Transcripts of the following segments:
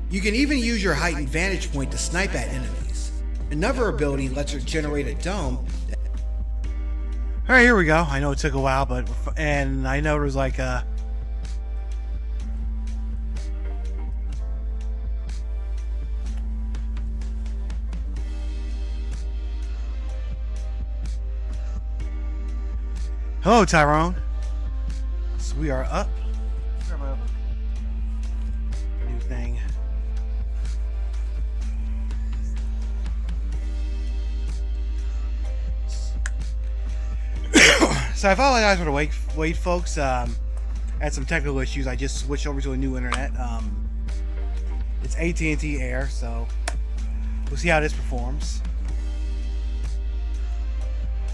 You can even use your heightened vantage point to snipe at enemies. Another ability lets her generate a dome. Alright, here we go. I know it took a while, but... And I know it was like, Hello, Tyrone. So we are up. Grab my new thing. So I apologize for the wait, folks. Had some technical issues. I just switched over to a new internet. It's AT&T Air, so we'll see how this performs.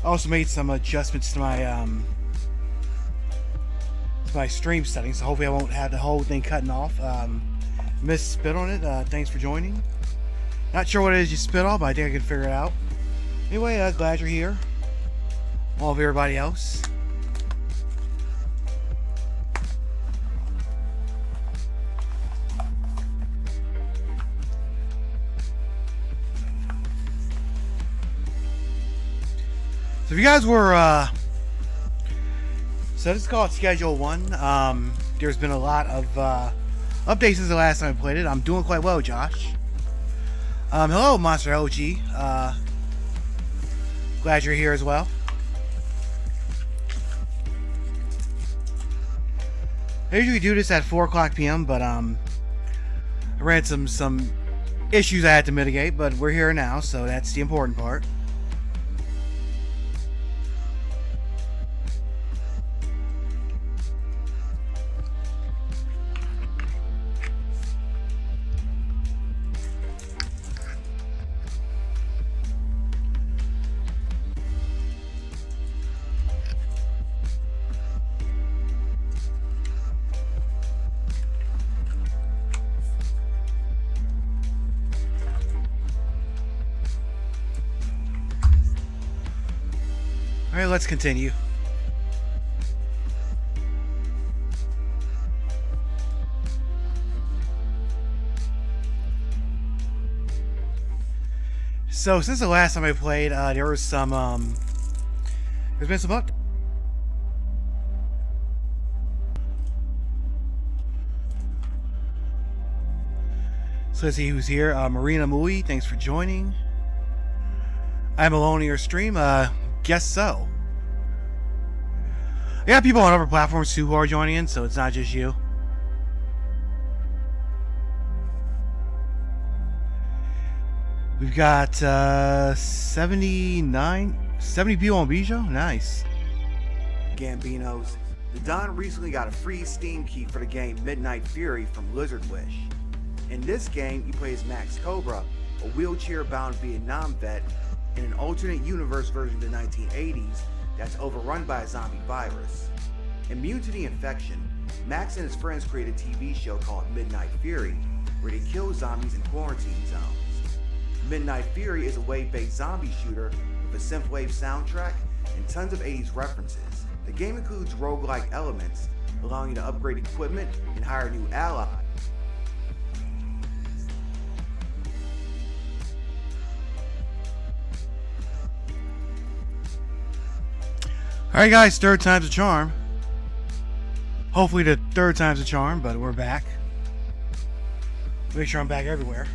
I also made some adjustments to my stream settings, so hopefully I won't have the whole thing cutting off. Miss Spit on it. Thanks for joining. Not sure what it is you spit on, but I think I can figure it out. Anyway, glad you're here. All of everybody else. So if you guys were so this is called Schedule 1. There's been a lot of updates since the last time I played it. I'm doing quite well, Josh. Hello, Monster OG. Glad you're here as well. I usually do this at 4:00 p.m., but I ran some issues I had to mitigate, but we're here now, so that's the important part. Alright, let's continue. So since the last time I played, there was some there's been some updates. So let's see who's here. Marina Mui, thanks for joining. I'm alone in your stream. Guess so. I got people on other platforms too who are joining in, so it's not just you. We've got 70 people on Bijo. Nice. Gambinos. The Don recently got a free Steam key for the game Midnight Fury from Lizard Wish. In this game, you play as Max Cobra, a wheelchair-bound Vietnam vet in an alternate universe version of the 1980s that's overrun by a zombie virus. Immune to the infection, Max and his friends create a TV show called Midnight Fury, where they kill zombies in quarantine zones. Midnight Fury is a wave-based zombie shooter with a synthwave soundtrack and tons of 80s references. The game includes roguelike elements, allowing you to upgrade equipment and hire new allies. Alright guys, third time's a charm. Hopefully the third time's a charm, but we're back. Make sure I'm back everywhere.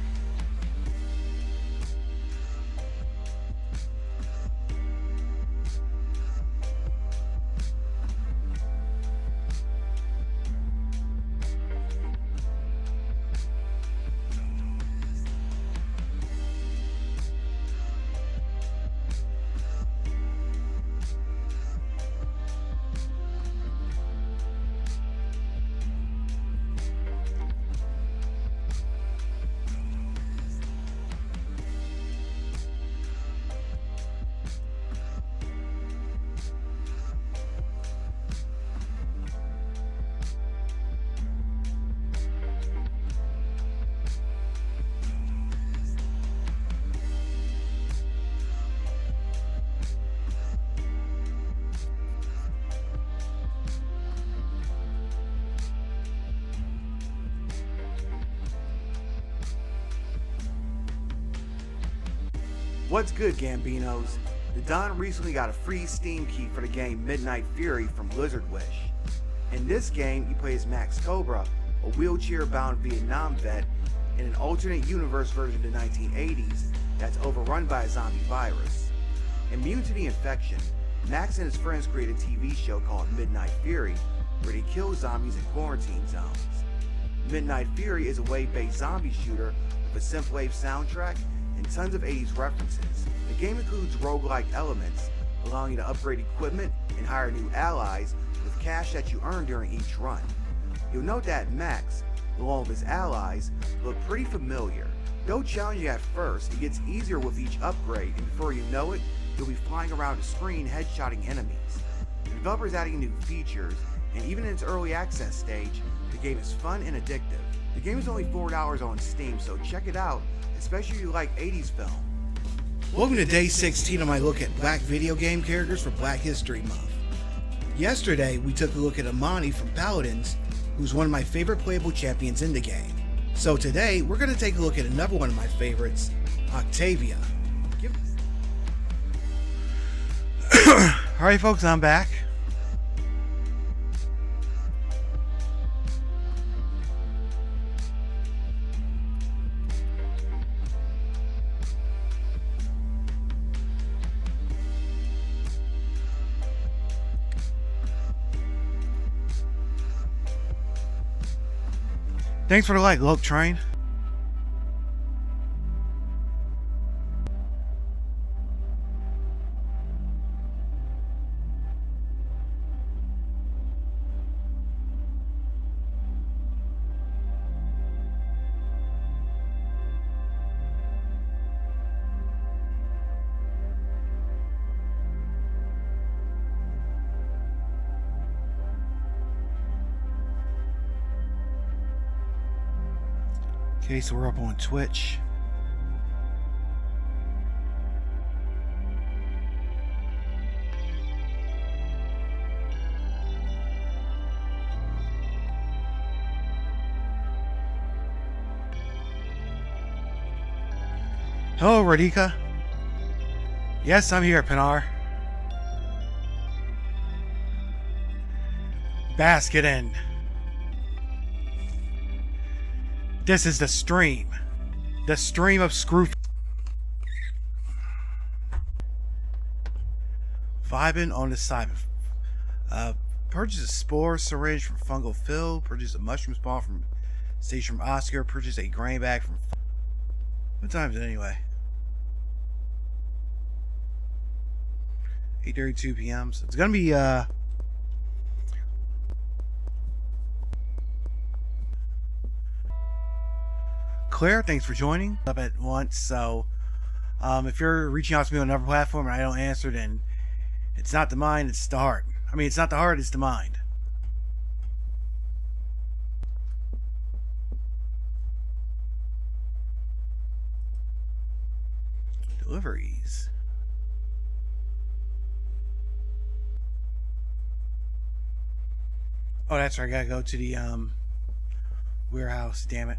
What's good, Gambinos? The Don recently got a free Steam key for the game Midnight Fury from Blizzard Wish. In this game, you play as Max Cobra, a wheelchair-bound Vietnam vet in an alternate universe version of the 1980s that's overrun by a zombie virus. Immune to the infection, Max and his friends create a TV show called Midnight Fury, where they kill zombies in quarantine zones. Midnight Fury is a wave-based zombie shooter with a synthwave soundtrack and tons of 80s references. The game includes roguelike elements, allowing you to upgrade equipment and hire new allies with cash that you earn during each run. You'll note that Max, along with his allies, look pretty familiar. Though challenging at first, it gets easier with each upgrade, and before you know it, you'll be flying around the screen headshotting enemies. The developer's adding new features, and even in its early access stage, the game is fun and addictive. The game is only $4 on Steam, so check it out, especially if you like 80s film. Welcome to day 16 of my look at black video game characters for Black History Month. Yesterday, we took a look at Amani from Paladins, who's one of my favorite playable champions in the game. So today, we're going to take a look at another one of my favorites, Octavia. Alright folks, I'm back. Thanks for the like, Lope Train. Okay, so we're up on Twitch. Hello, Radhika. Yes, I'm here, Pinar. Basket in. This is the stream. The stream of screw. Vibing on the side. Purchase a spore syringe from Fungal Phil. Purchase a mushroom spawn from Station from Oscar. Purchase a grain bag from. What time is it anyway? 8:32 p.m. So it's gonna be Claire, thanks for joining up at once. So if you're reaching out to me on another platform and I don't answer, then it's not the mind, it's the heart. I mean, it's not the heart, it's the mind. Deliveries. Oh, that's right, I gotta go to the warehouse, damn it.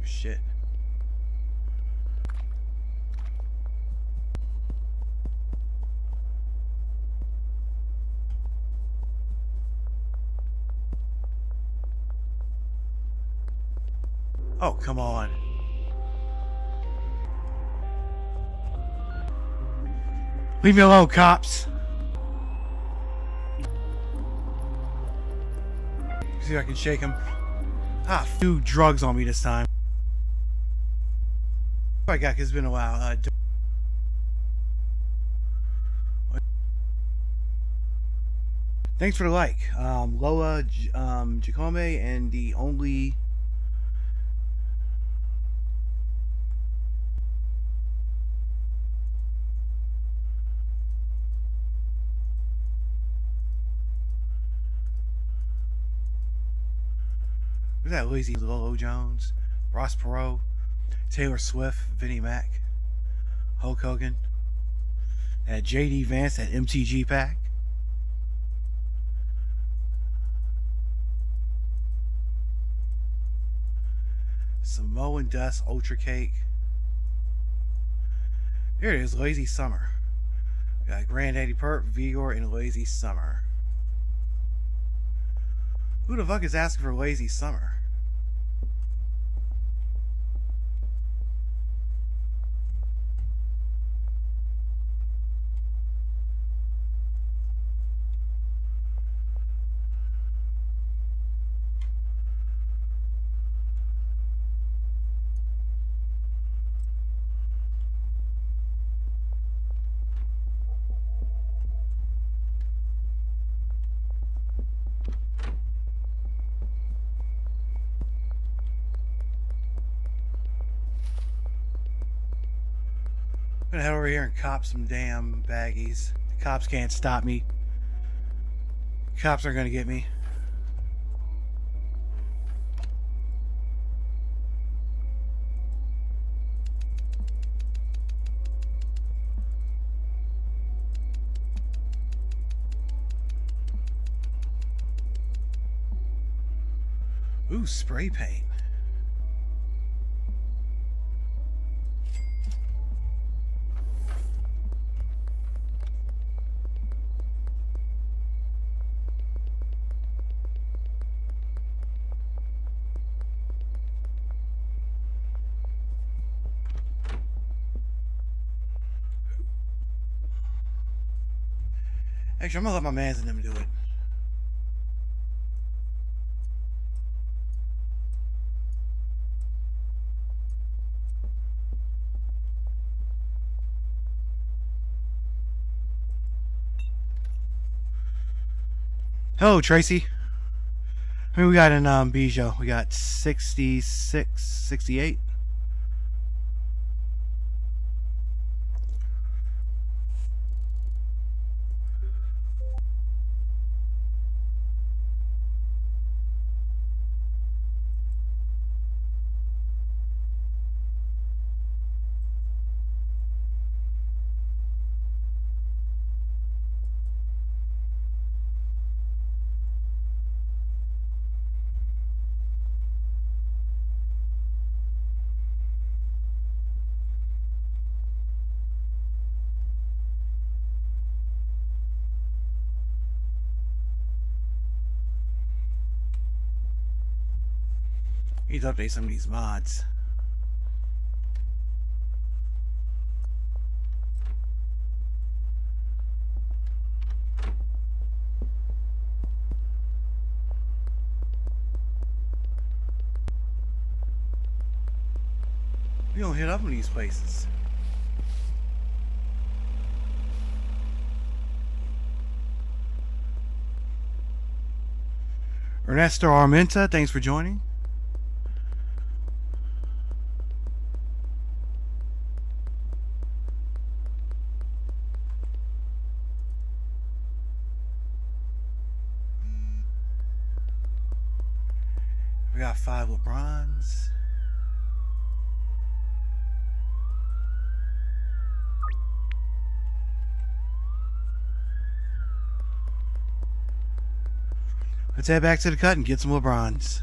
Shit. Oh, come on. Leave me alone, cops. See if I can shake him. Ah, few drugs on me this time. I got, 'cause it's been a while. Thanks for the like, Lola, Jacome, and the only. Who's that? Lazy Lolo Jones, Ross Perot. Taylor Swift, Vinnie Mac, Hulk Hogan, and JD Vance at MTG pack. Samoan Dust Ultra Cake. Here it is, Lazy Summer. We got Granddaddy Perp, Vigor, and Lazy Summer. Who the fuck is asking for Lazy Summer? I'm gonna head over here and cop some damn baggies. The cops can't stop me. Cops are gonna get me. Ooh, spray paint. Actually, I'm gonna let my mans and them do it. Hello, Tracy. I mean, we got in Bijou. We got 66, 68. Need to update some of these mods. We don't hit up in these places. Ernesto Armenta, thanks for joining. We got 5 LeBrons. Let's head back to the cut and get some LeBrons.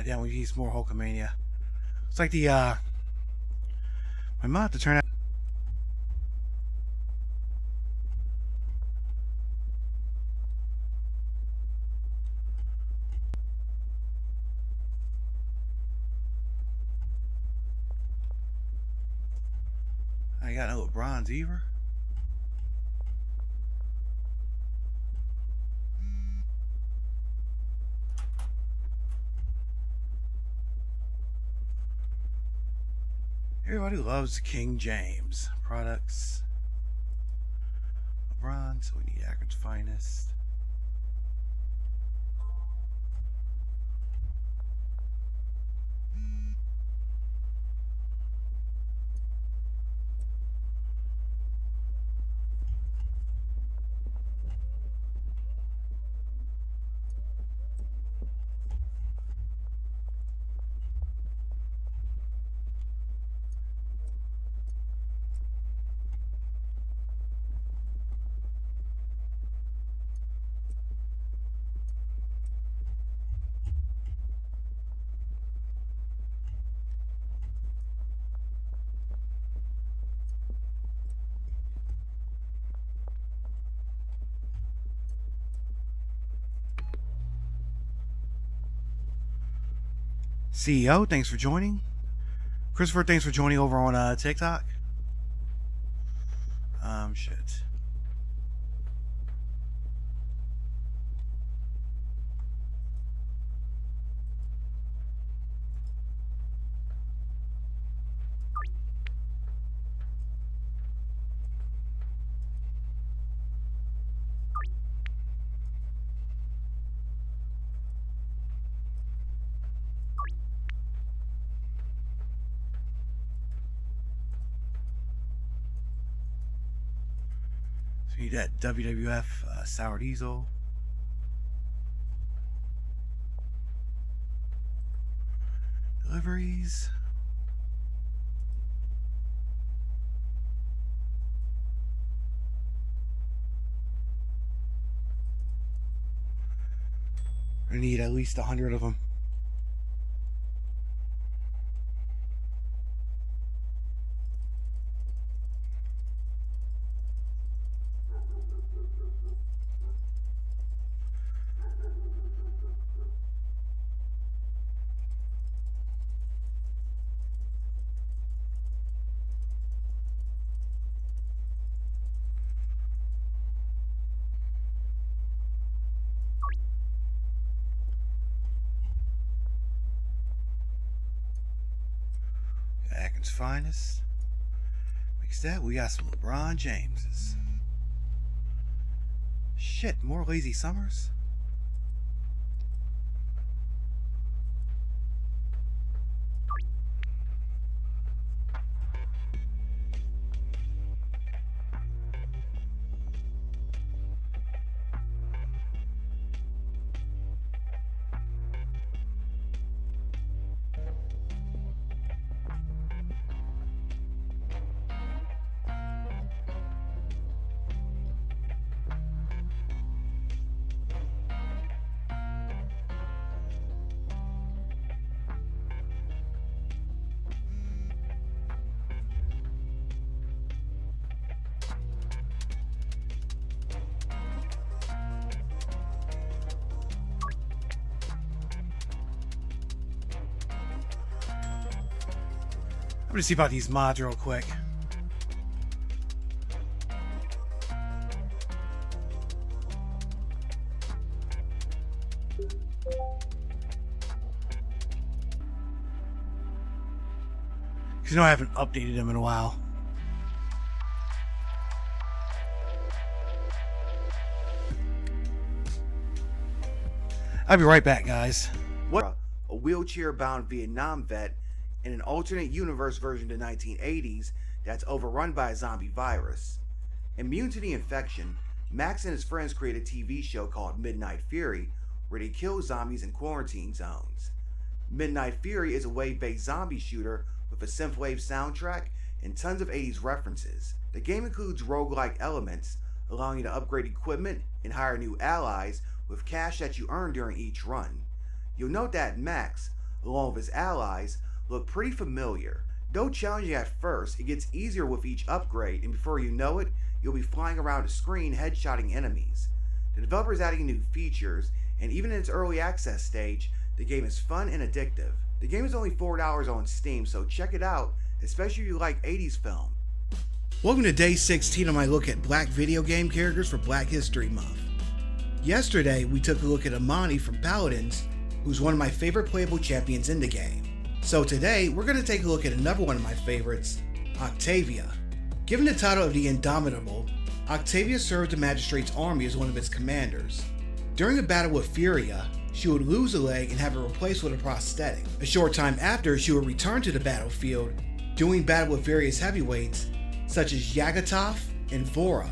Damn, we need more Hulkamania. It's like the I might have to turn out. I got no bronze either. Everybody loves King James products. LeBron, so we need Akron's finest. CEO, thanks for joining. Christopher, thanks for joining over on TikTok. Shit. So we need that WWF Sour Diesel. Deliveries. I need at least 100 of them. Akron's finest. Mix that. We got some LeBron Jameses. Shit, more Lazy Summers. I'm gonna see about these mods real quick. Because I haven't updated them in a while. I'll be right back, guys. What a wheelchair-bound Vietnam vet in an alternate universe version of the 1980s that's overrun by a zombie virus. Immune to the infection, Max and his friends create a TV show called Midnight Fury where they kill zombies in quarantine zones. Midnight Fury is a wave-based zombie shooter with a synthwave soundtrack and tons of 80s references. The game includes roguelike elements, allowing you to upgrade equipment and hire new allies with cash that you earn during each run. You'll note that Max, along with his allies, look pretty familiar. Though challenging at first, it gets easier with each upgrade, and before you know it, you'll be flying around a screen headshotting enemies. The developer is adding new features, and even in its early access stage, the game is fun and addictive. The game is only $4 on Steam, so check it out, especially if you like 80s film. Welcome to day 16 of my look at black video game characters for Black History Month. Yesterday, we took a look at Amani from Paladins, who's one of my favorite playable champions in the game. So today, we're going to take a look at another one of my favorites, Octavia. Given the title of the Indomitable, Octavia served the Magistrate's army as one of its commanders. During a battle with Furia, she would lose a leg and have it replaced with a prosthetic. A short time after, she would return to the battlefield, doing battle with various heavyweights such as Yagatov and Vora.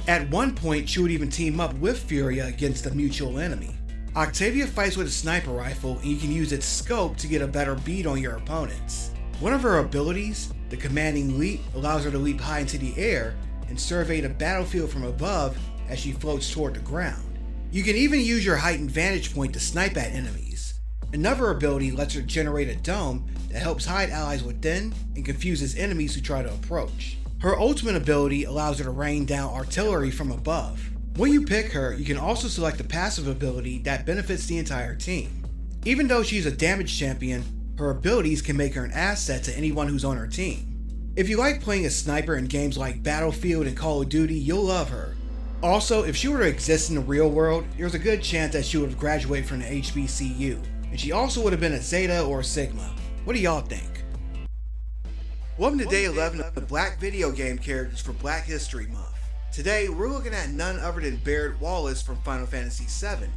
At one point, she would even team up with Furia against a mutual enemy. Octavia fights with a sniper rifle, and you can use its scope to get a better bead on your opponents. One of her abilities, the Commanding Leap, allows her to leap high into the air and survey the battlefield from above as she floats toward the ground. You can even use your heightened vantage point to snipe at enemies. Another ability lets her generate a dome that helps hide allies within and confuses enemies who try to approach. Her ultimate ability allows her to rain down artillery from above. When you pick her, you can also select a passive ability that benefits the entire team. Even though she's a damage champion, her abilities can make her an asset to anyone who's on her team. If you like playing a sniper in games like Battlefield and Call of Duty, you'll love her. Also, if she were to exist in the real world, there's a good chance that she would have graduated from the HBCU, and she also would have been a Zeta or a Sigma. What do y'all think? Welcome to Day 11 of the Black Video Game Characters for Black History Month. Today, we're looking at none other than Barret Wallace from Final Fantasy VII,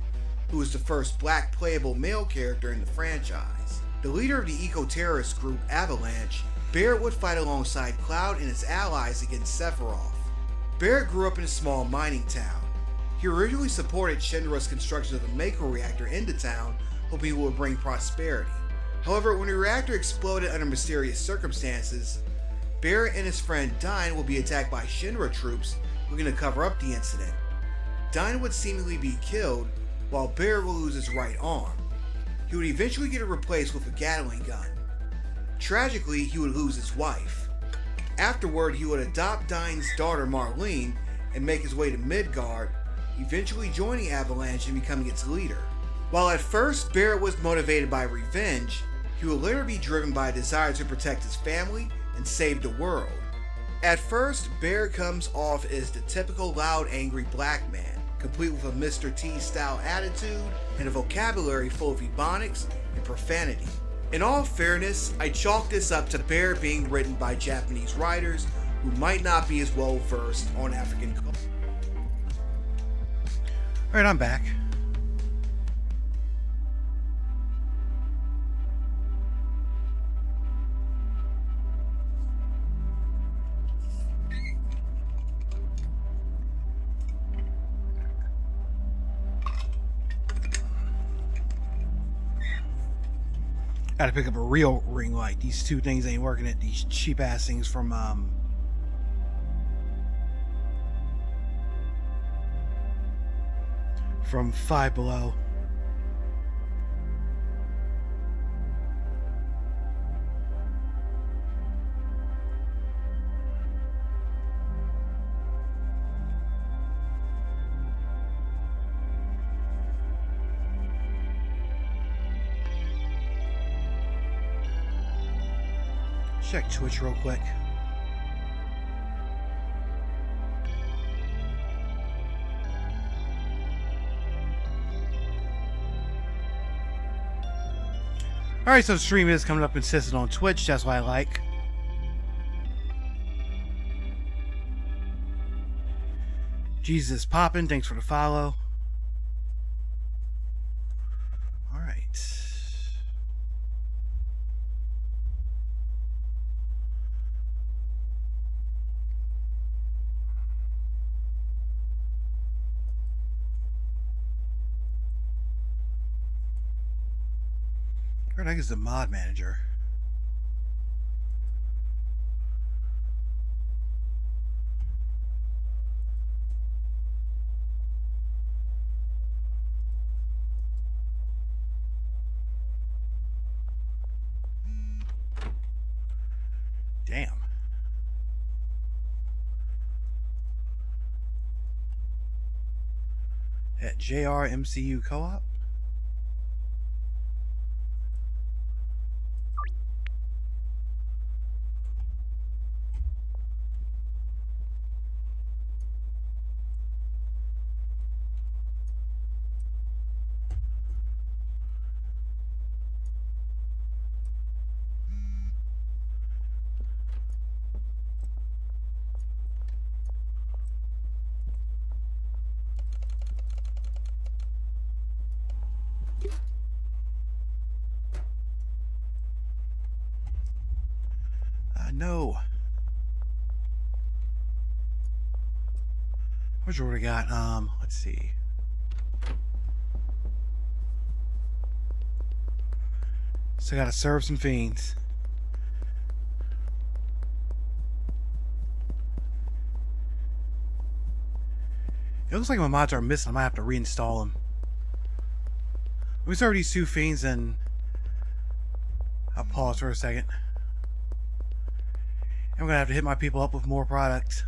who is the first black playable male character in the franchise. The leader of the eco-terrorist group Avalanche, Barret would fight alongside Cloud and his allies against Sephiroth. Barret grew up in a small mining town. He originally supported Shinra's construction of the Mako reactor into town, hoping it would bring prosperity. However, when the reactor exploded under mysterious circumstances, Barret and his friend Dyne will be attacked by Shinra troops looking to cover up the incident. Dyne would seemingly be killed, while Barret will lose his right arm. He would eventually get it replaced with a Gatling gun. Tragically, he would lose his wife. Afterward, he would adopt Dyne's daughter Marlene and make his way to Midgard, eventually joining Avalanche and becoming its leader. While at first Barret was motivated by revenge, he would later be driven by a desire to protect his family and save the world. At first, Barret comes off as the typical loud, angry black man, complete with a Mr. T-style attitude and a vocabulary full of ebonics and profanity. In all fairness, I chalk this up to Barret being written by Japanese writers who might not be as well versed on African culture. Alright, I'm back. Gotta pick up a real ring light. These two things ain't working at these cheap ass things from Five Below. Check Twitch real quick. Alright, so the stream is coming up consistent on Twitch. That's what I like. Jesus poppin'. Thanks for the follow. Alright. Where the heck is the mod manager? Damn. At JR MCU Co-op? No. Which order we got? Let's see. So I gotta serve some fiends. It looks like my mods are missing. I might have to reinstall them. Let me serve these two fiends and I'll pause for a second. I'm gonna have to hit my people up with more products.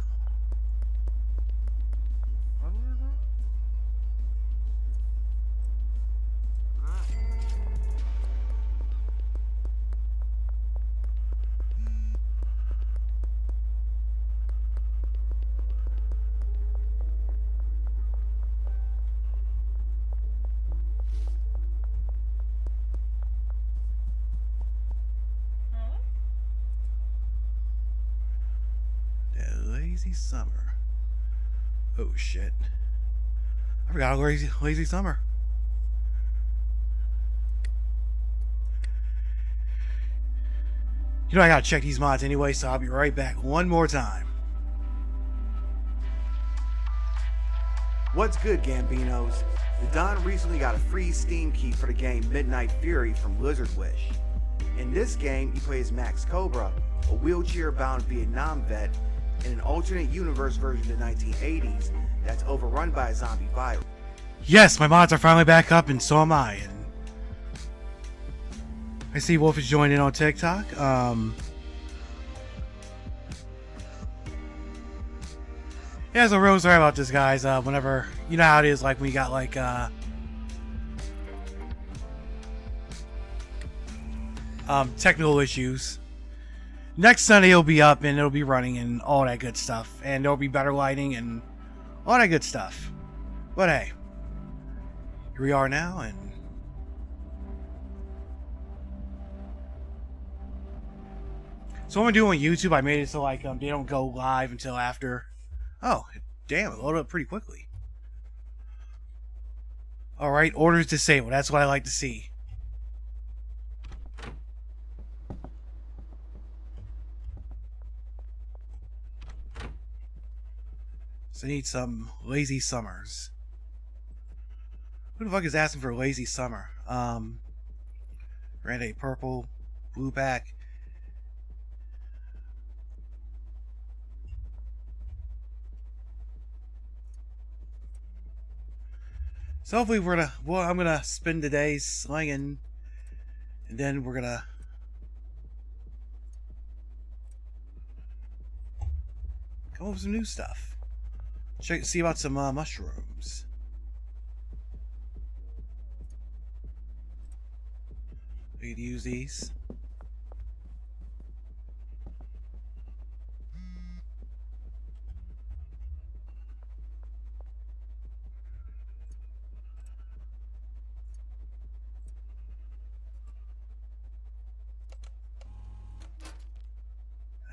Lazy Summer. Oh shit. I forgot Lazy Summer. You know I gotta check these mods anyway, so I'll be right back one more time. What's good, Gambinos? The Don recently got a free Steam key for the game Midnight Fury from Lizard Wish. In this game, you play as Max Cobra, a wheelchair-bound Vietnam vet in an alternate universe version of the 1980s that's overrun by a zombie virus. Yes, my mods are finally back up, and so am I. And I see Wolf is joining on TikTok. Yeah, so real sorry about this, guys. Whenever, you know how it is, like when you got like technical issues. Next Sunday it'll be up and it'll be running and all that good stuff, and there'll be better lighting and all that good stuff. But hey, here we are now, and so what I'm doing on YouTube, I made it so like they don't go live until after. Oh, damn, it loaded up pretty quickly. Alright, orders disabled. That's what I like to see. So I need some Lazy Summers. Who the fuck is asking for a Lazy Summer? Grande purple, blue pack. So hopefully we're gonna, well, I'm gonna spend the day slinging, and then we're gonna come up with some new stuff. See about some mushrooms. We could use these.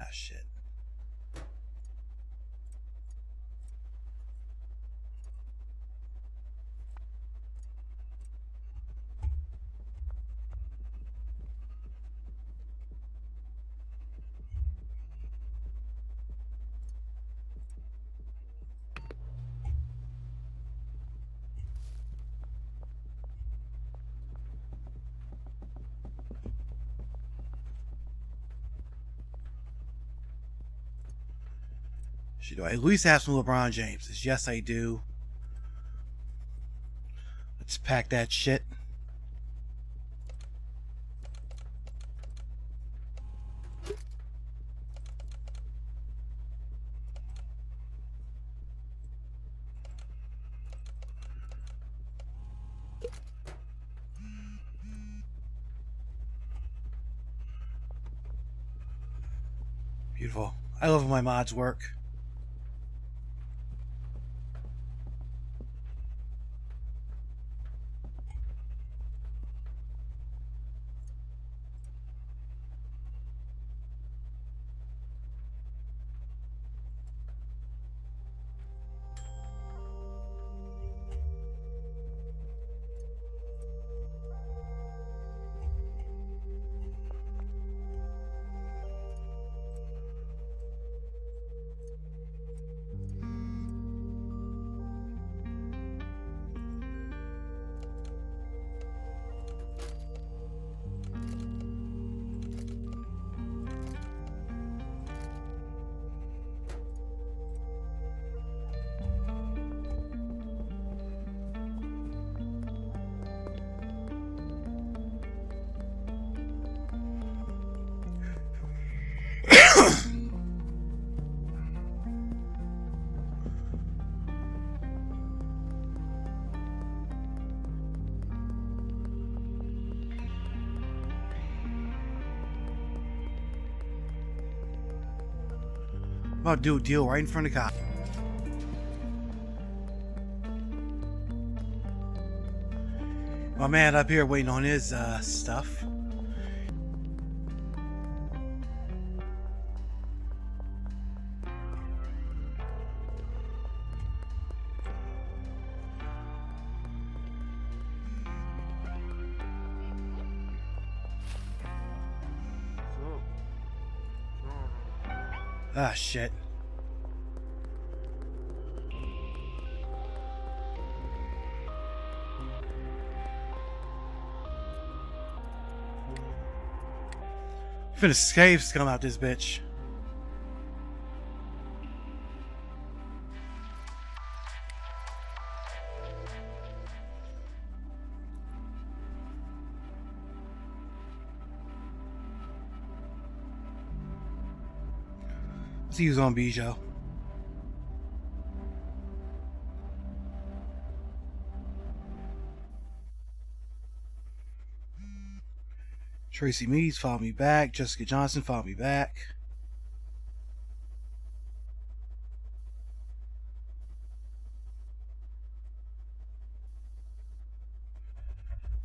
Ah, shit. Do I at least have some LeBron James? Yes, I do. Let's pack that shit. Beautiful. I love when my mods work. about to do a deal right in front of the cop. My man up here waiting on his stuff. Ah, shit. Finna escape come out this bitch. See who's on Bijou. Tracy Meads followed me back. Jessica Johnson followed me back.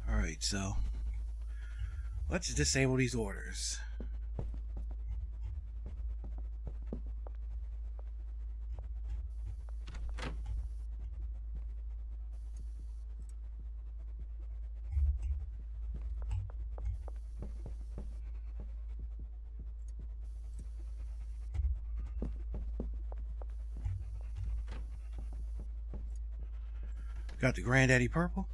Alright, so let's disable these orders. Got the Granddaddy Purple.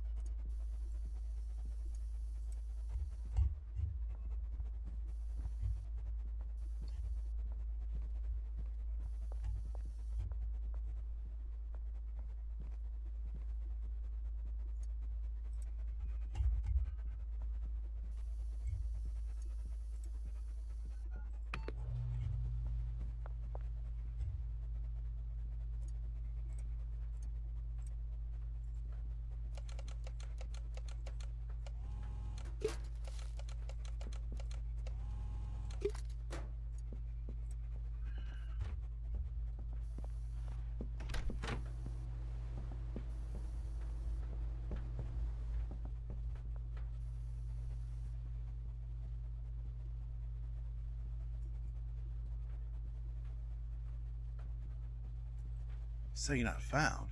Say not found.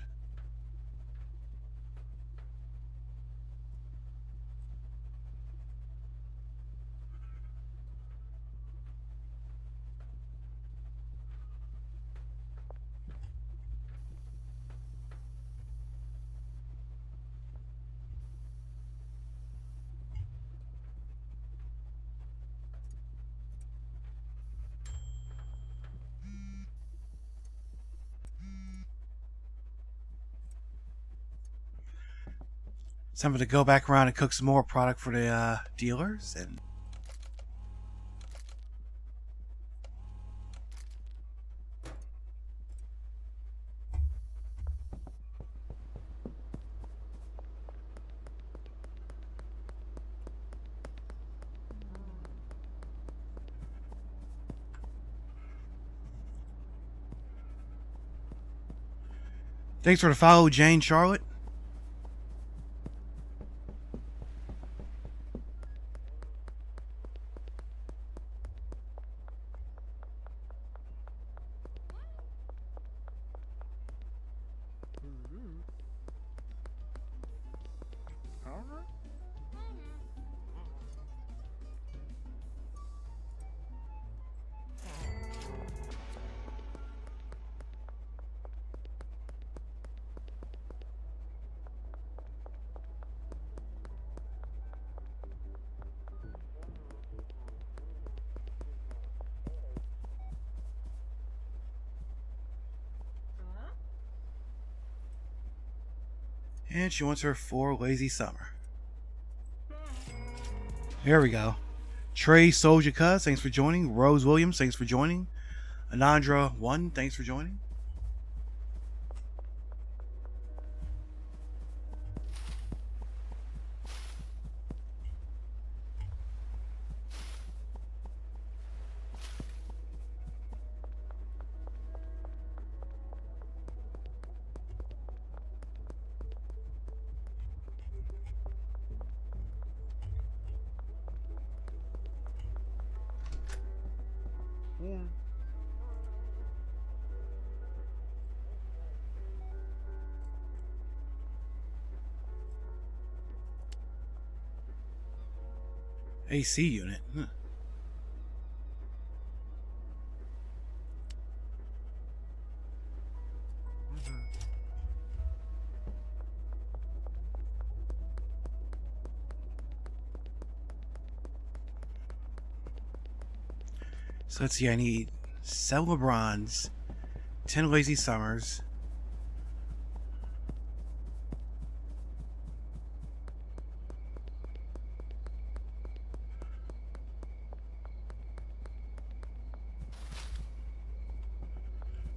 Something to go back around and cook some more product for the dealers. And thanks for the follow, Jane Charlotte. And she wants her 4 lazy summer. There we go. Trey Soldier Cuz, thanks for joining. Rose Williams, thanks for joining. Anandra1, thanks for joining. AC unit. Huh. So let's see, I need 7 LeBrons, 10 Lazy Summers.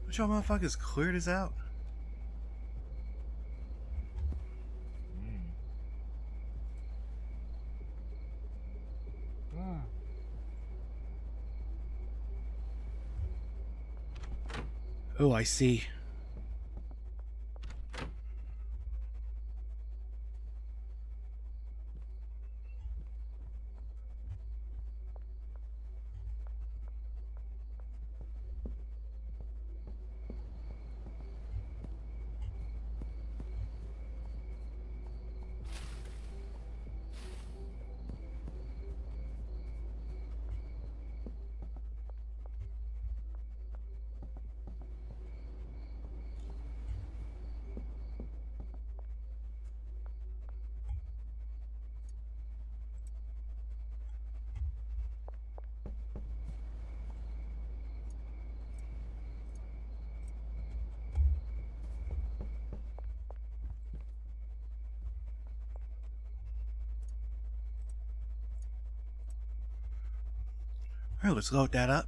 Which y'all motherfuckers cleared this out? Oh, I see. Alright, let's load that up.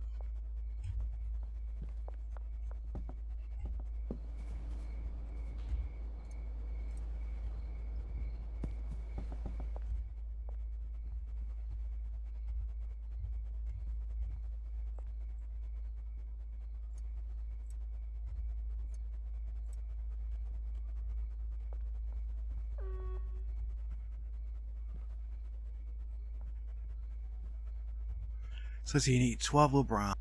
So let's see, you need 12 LeBron.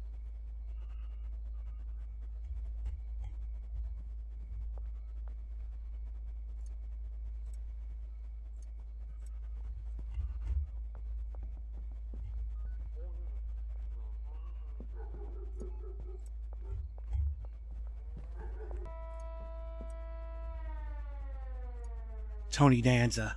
Tony Danza.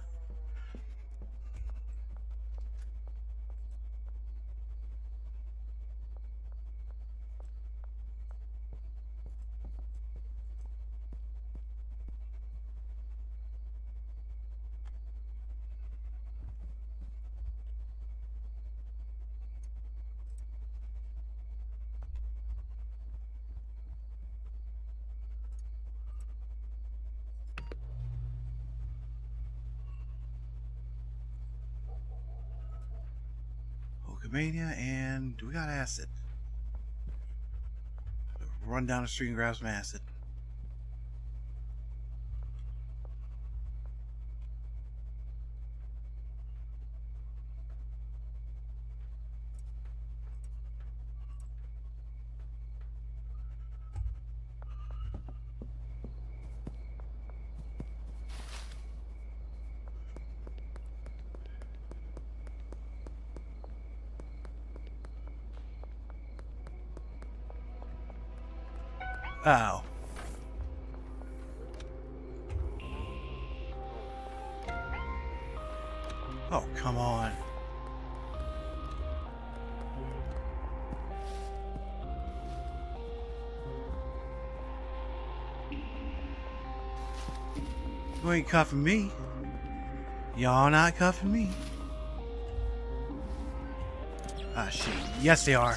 Hulkamania, and we got acid. Run down the street and grab some acid. Oh. Oh, come on. You ain't cuffing me. Y'all not cuffing me. Ah, shit. Yes, they are.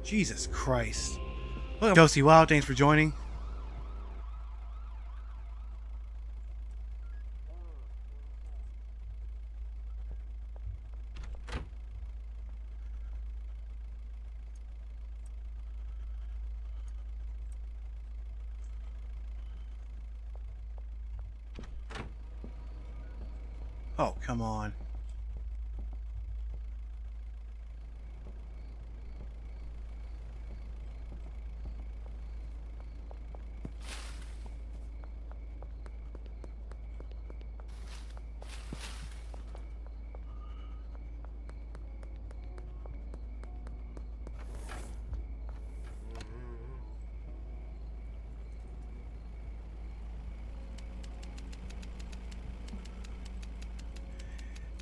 Jesus Christ. Look, Josie Wild, thanks for joining. Oh, come on.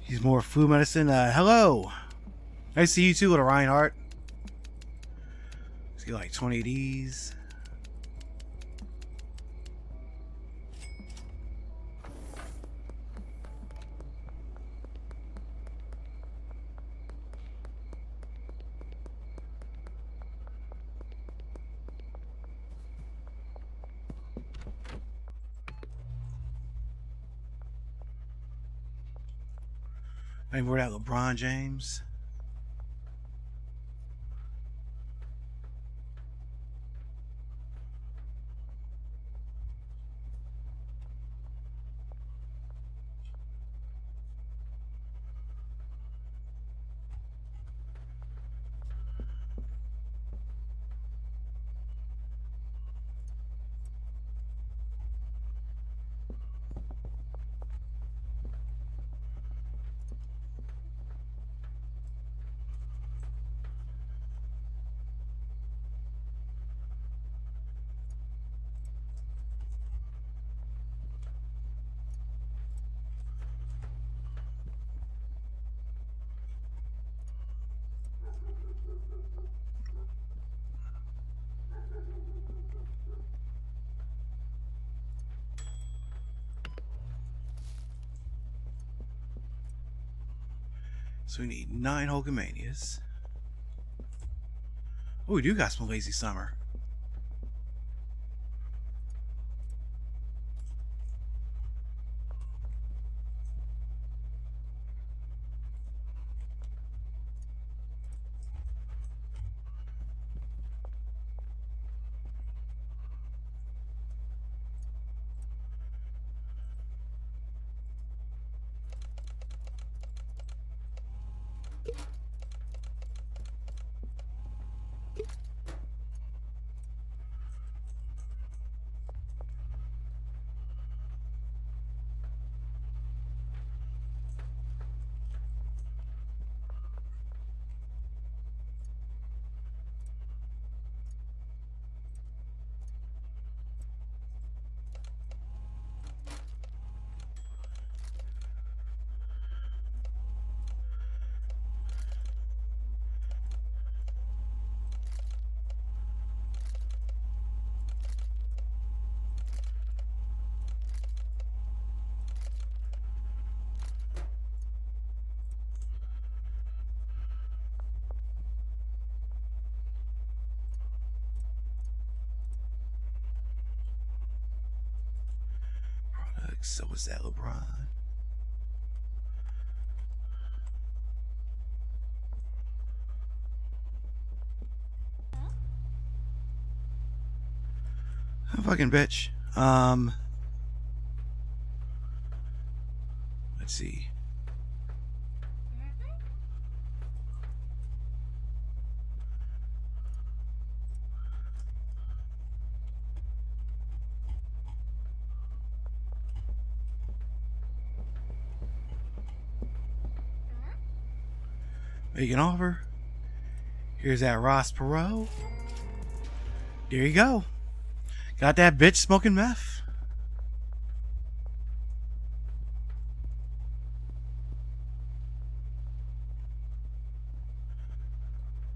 He's more food medicine. Hello. Nice to see you too, little Reinhardt. Let's get like 20 of these. Maybe we're at LeBron James. So we need 9 Hulkamanias. Oh, we do got some Lazy Summer. So was that LeBron? Fucking bitch. Let's see. Make an offer. Here's that Ross Perot. There you go. Got that bitch smoking meth.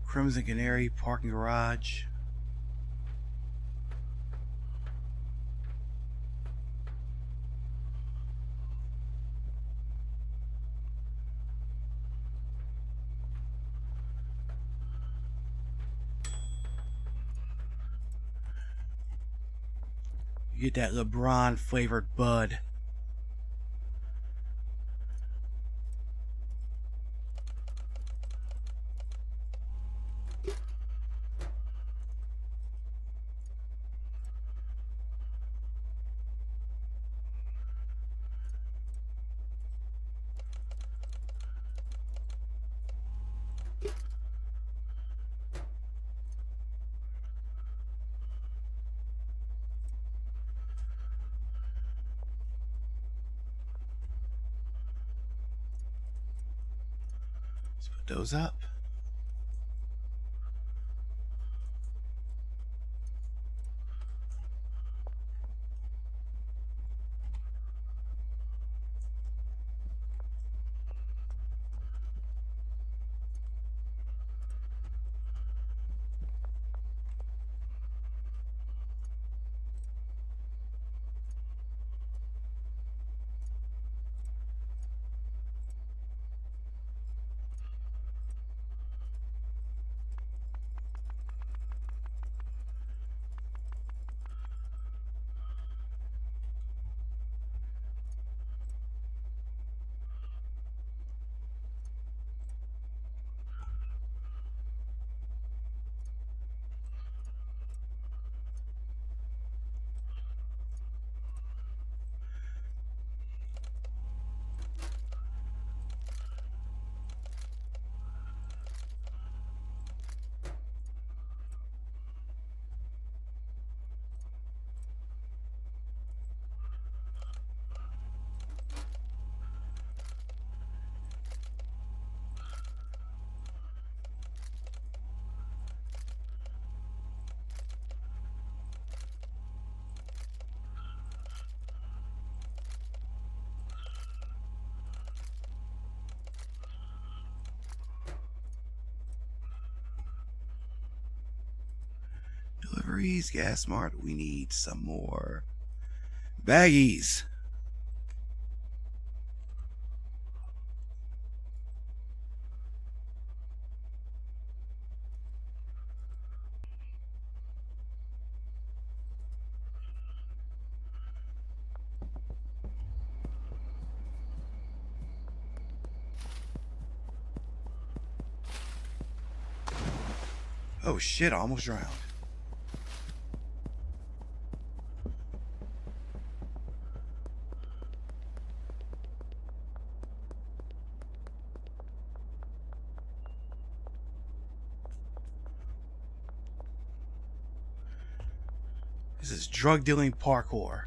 Crimson Canary parking garage. You get that LeBron flavored bud. Let's put those up. Freeze, Gas Smart. We need some more baggies. Oh shit, I almost drowned. This is drug dealing parkour.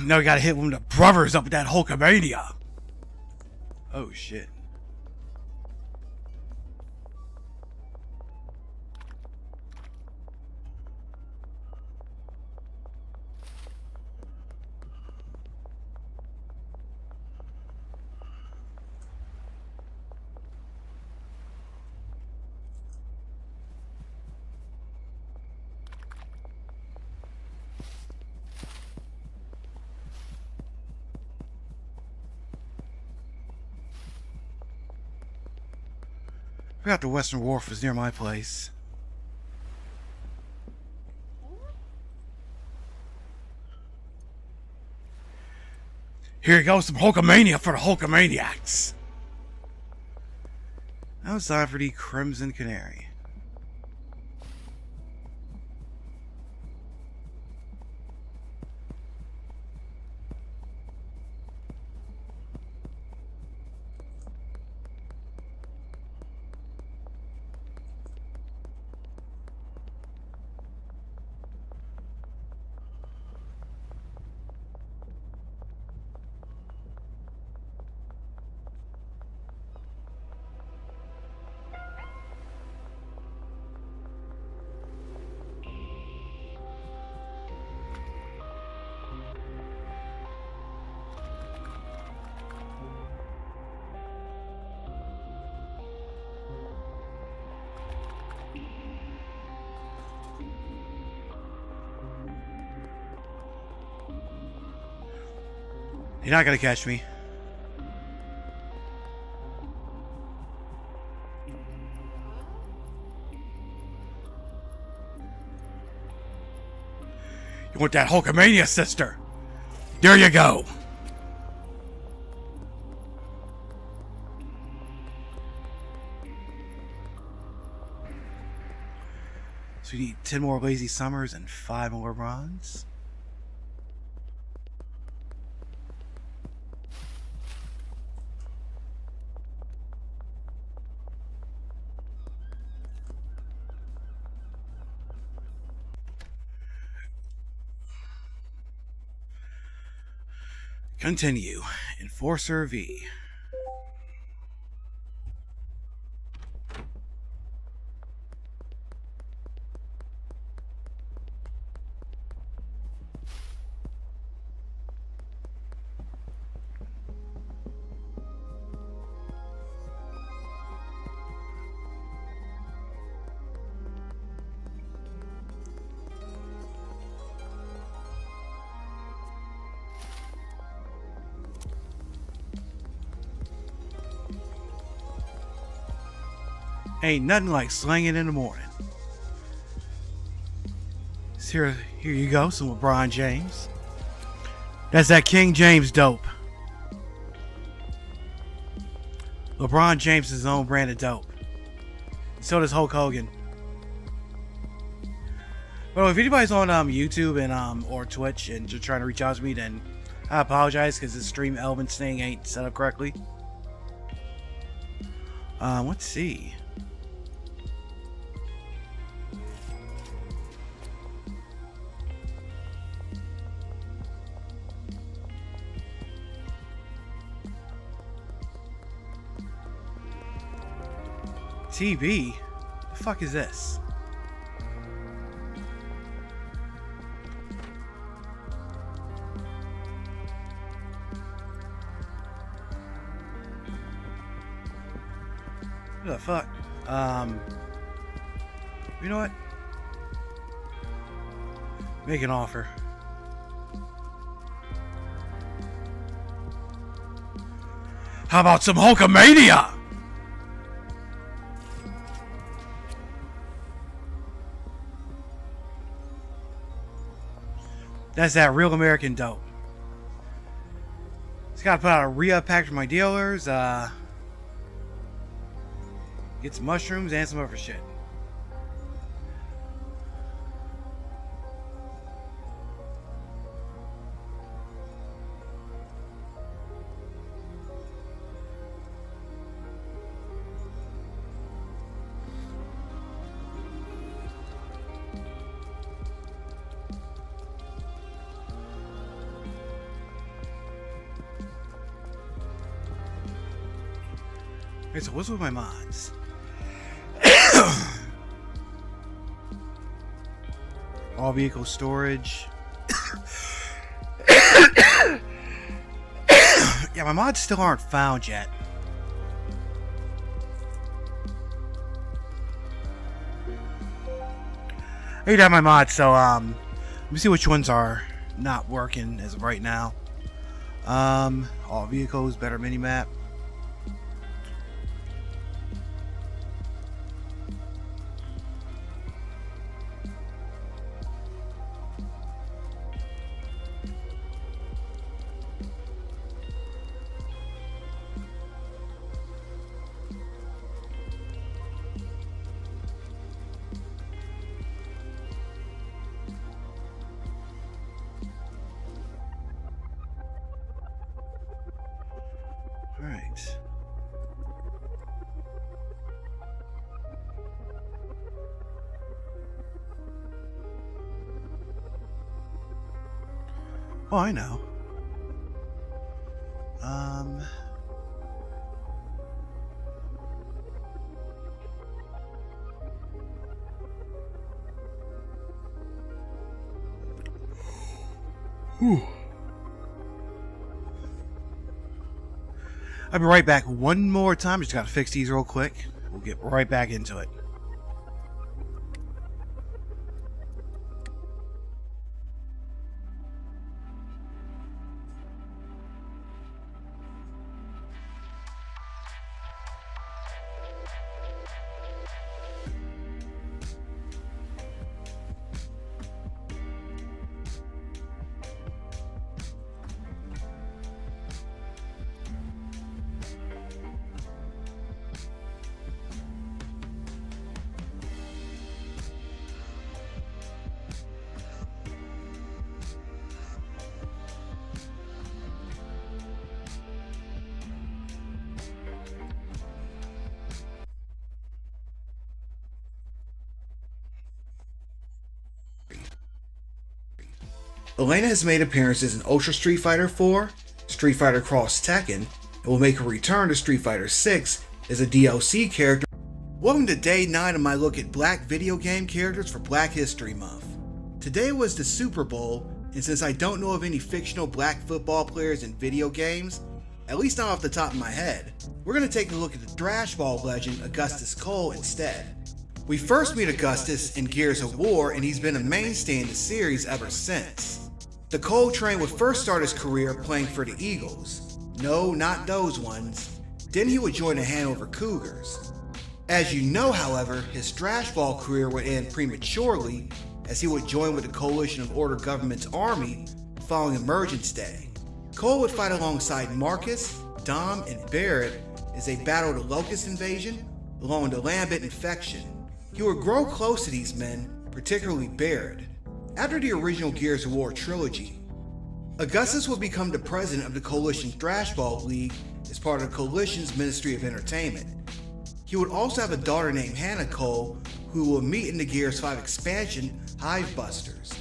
Now we gotta hit one of the brothers up with that Hulkamania. Oh shit. I forgot the Western Wharf was near my place. Here goes some Hulkamania for the Hulkamaniacs. Now it's time for the Crimson Canary. You're not gonna catch me. You want that Hulkamania, sister? There you go. So you need 10 more Lazy Summers and 5 more bronze. Continue. Enforcer V. Ain't nothing like slanging in the morning. So here you go, some LeBron James. That's that King James dope. LeBron James is his own brand of dope. So does Hulk Hogan. Well, if anybody's on YouTube and or Twitch and just trying to reach out to me, then I apologize because the stream elements thing ain't set up correctly. Let's see. TB? The fuck is this? What the fuck? You know what? Make an offer. How about some Hulkamania? That's that real American dope. Just gotta put out a re-up pack for my dealers, get some mushrooms and some other shit. Okay, so what's with my mods? All vehicle storage. Yeah, my mods still aren't found yet. I need to have my mods, so let me see which ones are not working as of right now. All vehicles, better minimap. Alright. Oh, I know. Whew. I'll be right back one more time. Just gotta fix these real quick. We'll get right back into it. Elena has made appearances in Ultra Street Fighter 4, Street Fighter Cross Tekken, and will make a return to Street Fighter 6 as a DLC character. Welcome to day 9 of my look at black video game characters for Black History Month. Today was the Super Bowl, and since I don't know of any fictional black football players in video games, at least not off the top of my head, we're going to take a look at the Thrashball legend Augustus Cole instead. We first meet Augustus in Gears of War, and he's been a mainstay in the series ever since. The Cole train would first start his career playing for the Eagles. No, not those ones. Then he would join the Hanover Cougars. As you know, however, his Thrashball career would end prematurely as he would join with the Coalition of Order Government's army following Emergence Day. Cole would fight alongside Marcus, Dom, and Barrett as they battled the Locust invasion along with the Lambent infection. He would grow close to these men, particularly Barrett. After the original Gears of War trilogy, Augustus would become the president of the Coalition Thrashball League as part of the Coalition's Ministry of Entertainment. He would also have a daughter named Hannah Cole, who will meet in the Gears 5 expansion, Hivebusters.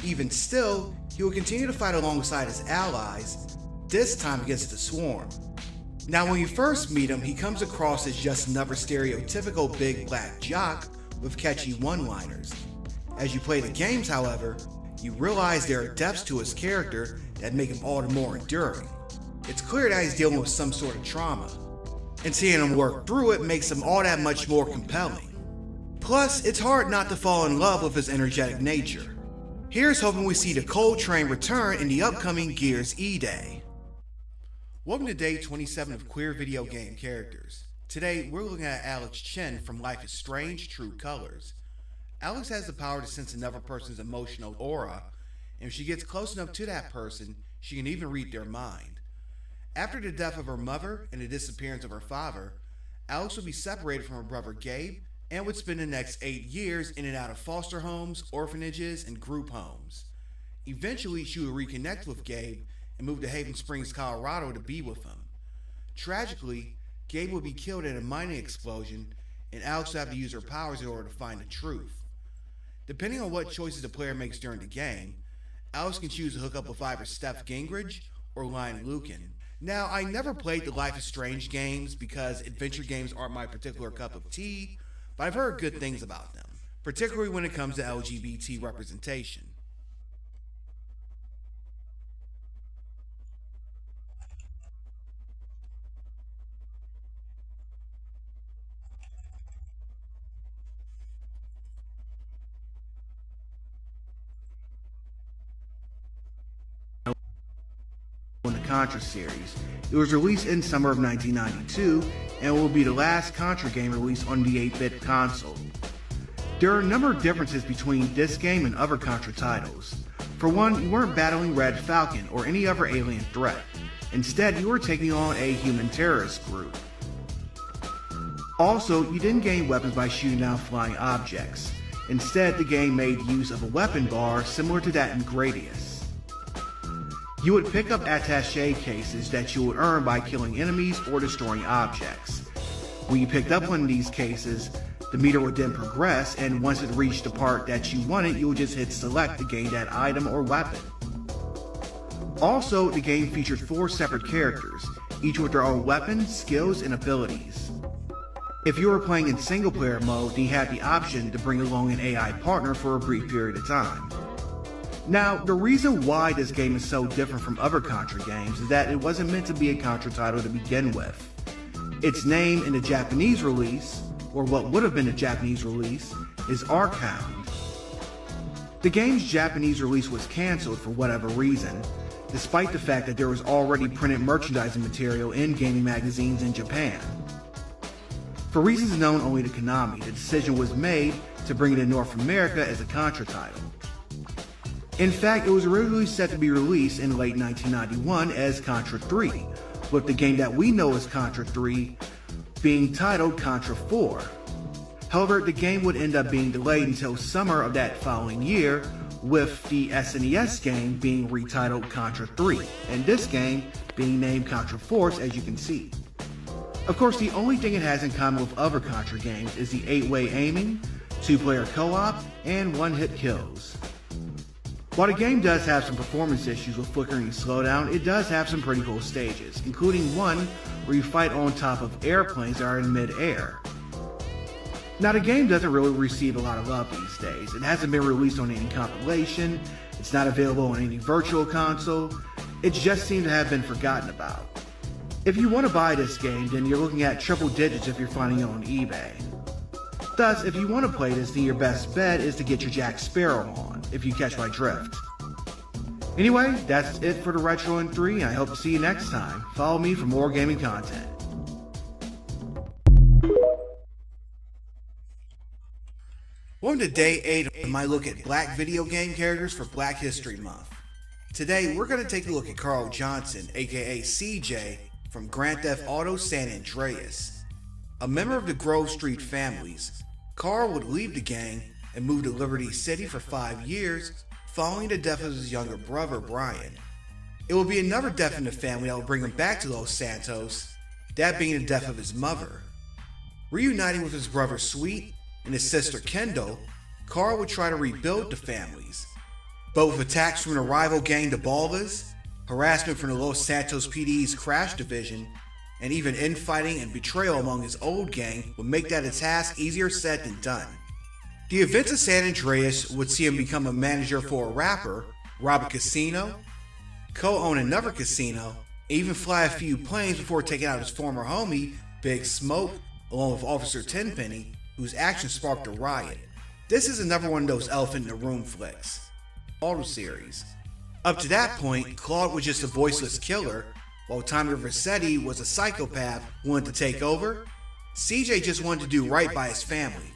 Even still, he will continue to fight alongside his allies, this time against the Swarm. Now when you first meet him, he comes across as just another stereotypical big black jock with catchy one-liners. As you play the games, however, you realize there are depths to his character that make him all the more enduring. It's clear that he's dealing with some sort of trauma. and seeing him work through it makes him all that much more compelling. Plus, it's hard not to fall in love with his energetic nature. Here's hoping we see the Coal Train return in the upcoming Gears E-Day. Welcome to day 27 of Queer Video Game Characters. Today, we're looking at Alex Chen from Life is Strange: True Colors. Alex has the power to sense another person's emotional aura, and if she gets close enough to that person, she can even read their mind. After the death of her mother and the disappearance of her father, Alex would be separated from her brother Gabe and would spend the next 8 years in and out of foster homes, orphanages, and group homes. Eventually, she would reconnect with Gabe and move to Haven Springs, Colorado to be with him. Tragically, Gabe would be killed in a mining explosion, and Alex would have to use her powers in order to find the truth. Depending on what choices the player makes during the game, Alex can choose to hook up with either Steph Gingrich or Lion Lucan. Now, I never played the Life is Strange games because adventure games aren't my particular cup of tea, but I've heard good things about them, particularly when it comes to LGBT representation. In the Contra series. It was released in summer of 1992 and will be the last Contra game released on the 8-bit console. There are a number of differences between this game and other Contra titles. For one, you weren't battling Red Falcon or any other alien threat. Instead, you were taking on a human terrorist group. Also, you didn't gain weapons by shooting down flying objects. Instead, the game made use of a weapon bar similar to that in Gradius. You would pick up attaché cases that you would earn by killing enemies or destroying objects. When you picked up one of these cases, the meter would then progress, and once it reached the part that you wanted, you would just hit select to gain that item or weapon. Also, the game featured 4 separate characters, each with their own weapons, skills, and abilities. If you were playing in single player mode, then you had the option to bring along an AI partner for a brief period of time. Now, the reason why this game is so different from other Contra games is that it wasn't meant to be a Contra title to begin with. Its name in the Japanese release, or what would have been the Japanese release, is Arkhound. The game's Japanese release was cancelled for whatever reason, despite the fact that there was already printed merchandising material in gaming magazines in Japan. For reasons known only to Konami, the decision was made to bring it to North America as a Contra title. In fact, it was originally set to be released in late 1991 as Contra 3, with the game that we know as Contra 3 being titled Contra 4. However, the game would end up being delayed until summer of that following year, with the SNES game being retitled Contra 3, and this game being named Contra Force, as you can see. Of course, the only thing it has in common with other Contra games is the 8-way aiming, 2-player co-op, and one-hit kills. While the game does have some performance issues with flickering and slowdown, it does have some pretty cool stages, including one where you fight on top of airplanes that are in mid-air. Now, the game doesn't really receive a lot of love these days. It hasn't been released on any compilation, it's not available on any virtual console, it just seemed to have been forgotten about. If you want to buy this game, then you're looking at triple digits if you're finding it on eBay. Thus, if you want to play this, then your best bet is to get your Jack Sparrow on, if you catch my drift. Anyway, that's it for the Retro in 3, and I hope to see you next time. Follow me for more gaming content. Welcome to day 8 of my look at black video game characters for Black History Month. Today, we're going to take a look at Carl Johnson, aka CJ, from Grand Theft Auto San Andreas. A member of the Grove Street families, Carl would leave the gang and move to Liberty City for 5 years following the death of his younger brother, Brian. It will be another death in the family that will bring him back to Los Santos, that being the death of his mother. Reuniting with his brother Sweet and his sister Kendall, Carl would try to rebuild the families. But with attacks from the rival gang the Ballas, harassment from the Los Santos PD's Crash Division, and even infighting and betrayal among his old gang would make that a task easier said than done. The events of San Andreas would see him become a manager for a rapper, rob a casino, co-own another casino, and even fly a few planes before taking out his former homie, Big Smoke, along with Officer Tenpenny, whose actions sparked a riot. This is another one of those elephant in the room flicks. Auto series. Up to that point, Claude was just a voiceless killer, while Tommy Vercetti was a psychopath who wanted to take over. CJ just wanted to do right by his family.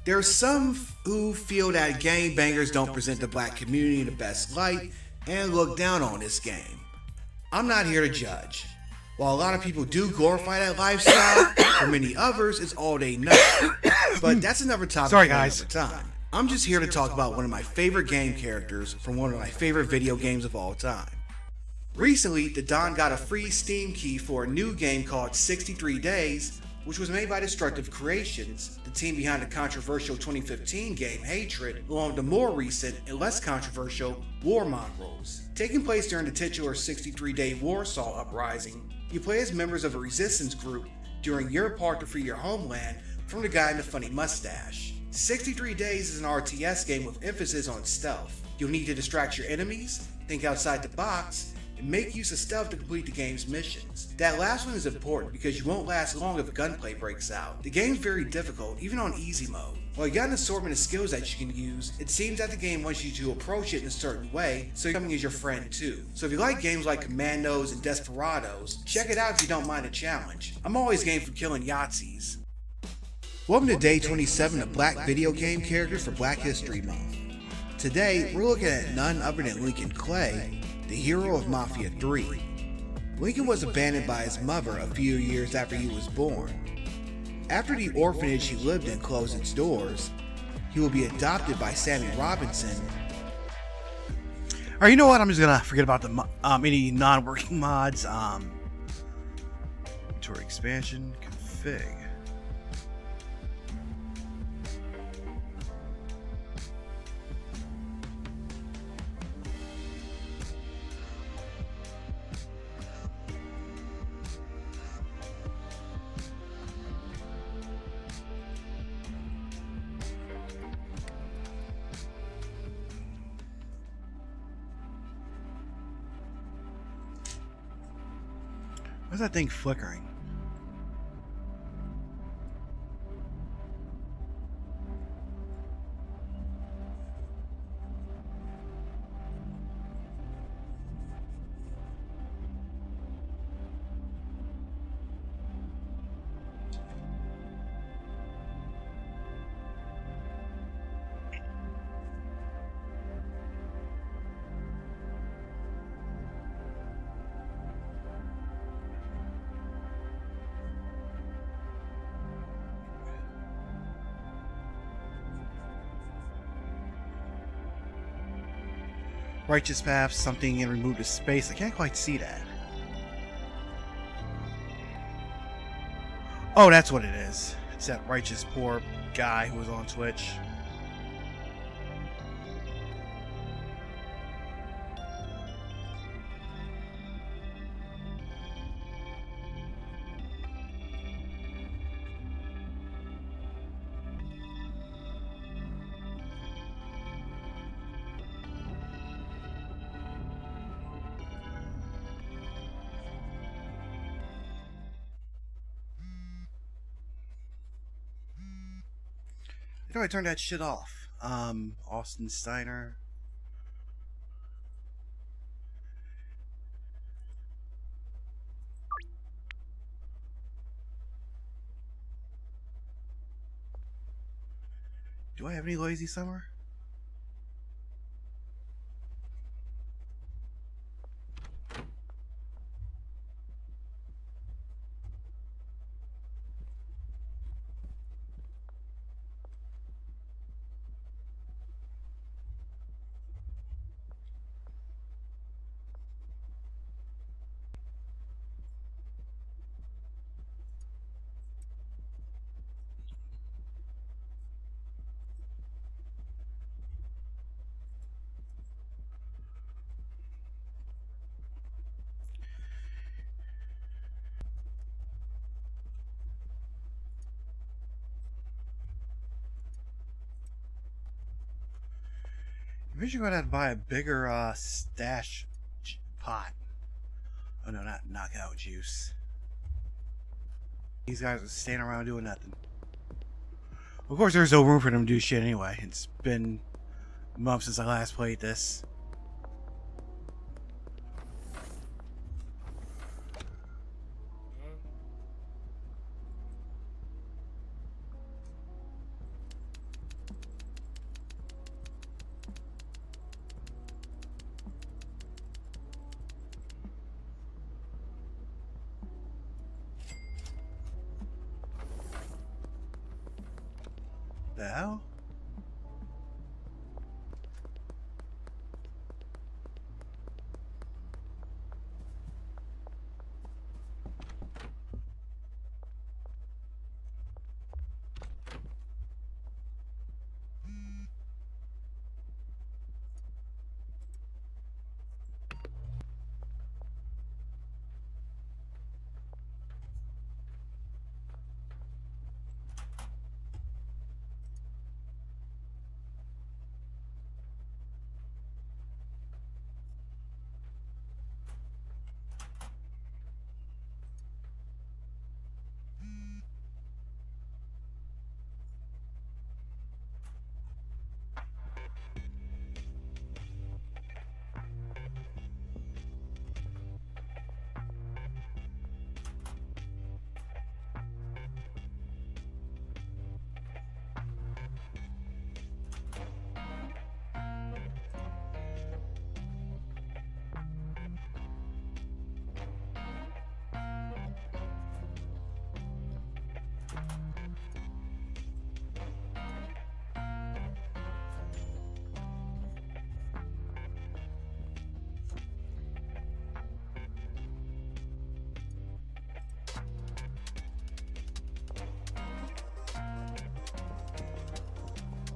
There are some who feel that gangbangers don't present the black community in the best light and look down on this game. I'm not here to judge. While a lot of people do glorify that lifestyle, for many others, it's all they know. But that's another topic Sorry, for guys. another time. I'm just here to talk about one of my favorite game characters from one of my favorite video games of all time. Recently, the Don got a free Steam key for a new game called 63 Days, which was made by Destructive Creations, the team behind the controversial 2015 game Hatred, along with the more recent and less controversial War Mongrels. Taking place during the titular 63-day Warsaw Uprising, you play as members of a resistance group during your part to free your homeland from the guy in the funny mustache. 63 Days is an RTS game with emphasis on stealth. You'll need to distract your enemies, think outside the box, and make use of stealth to complete the game's missions. That last one is important because you won't last long if gunplay breaks out. The game's very difficult, even on easy mode. While you got an assortment of skills that you can use, it seems that the game wants you to approach it in a certain way, so coming is your friend too. So if you like games like Commandos and Desperados, check it out if you don't mind a challenge. I'm always game for killing Yahtzees. Welcome to day 27 of Black Video Game Characters for Black History Month. Today, we're looking at none other than Lincoln Clay, the hero of Mafia 3. Lincoln was abandoned by his mother a few years after he was born. After the orphanage he lived in closed its doors, he will be adopted by Sammy Robinson. Alright, you know what? I'm just gonna forget about the any non-working mods. Inventory expansion, config. Why's that thing flickering? Righteous path, something and remove the space. I can't quite see that. Oh, that's what it is. It's that righteous poor guy who was on Twitch. How do I turn that shit off? Austin Steiner. Do I have any lazy summer? Maybe you should go ahead and buy a bigger stash pot. Oh no, not knockout juice. These guys are standing around doing nothing. Of course, there's no room for them to do shit anyway. It's been months since I last played this. The hell?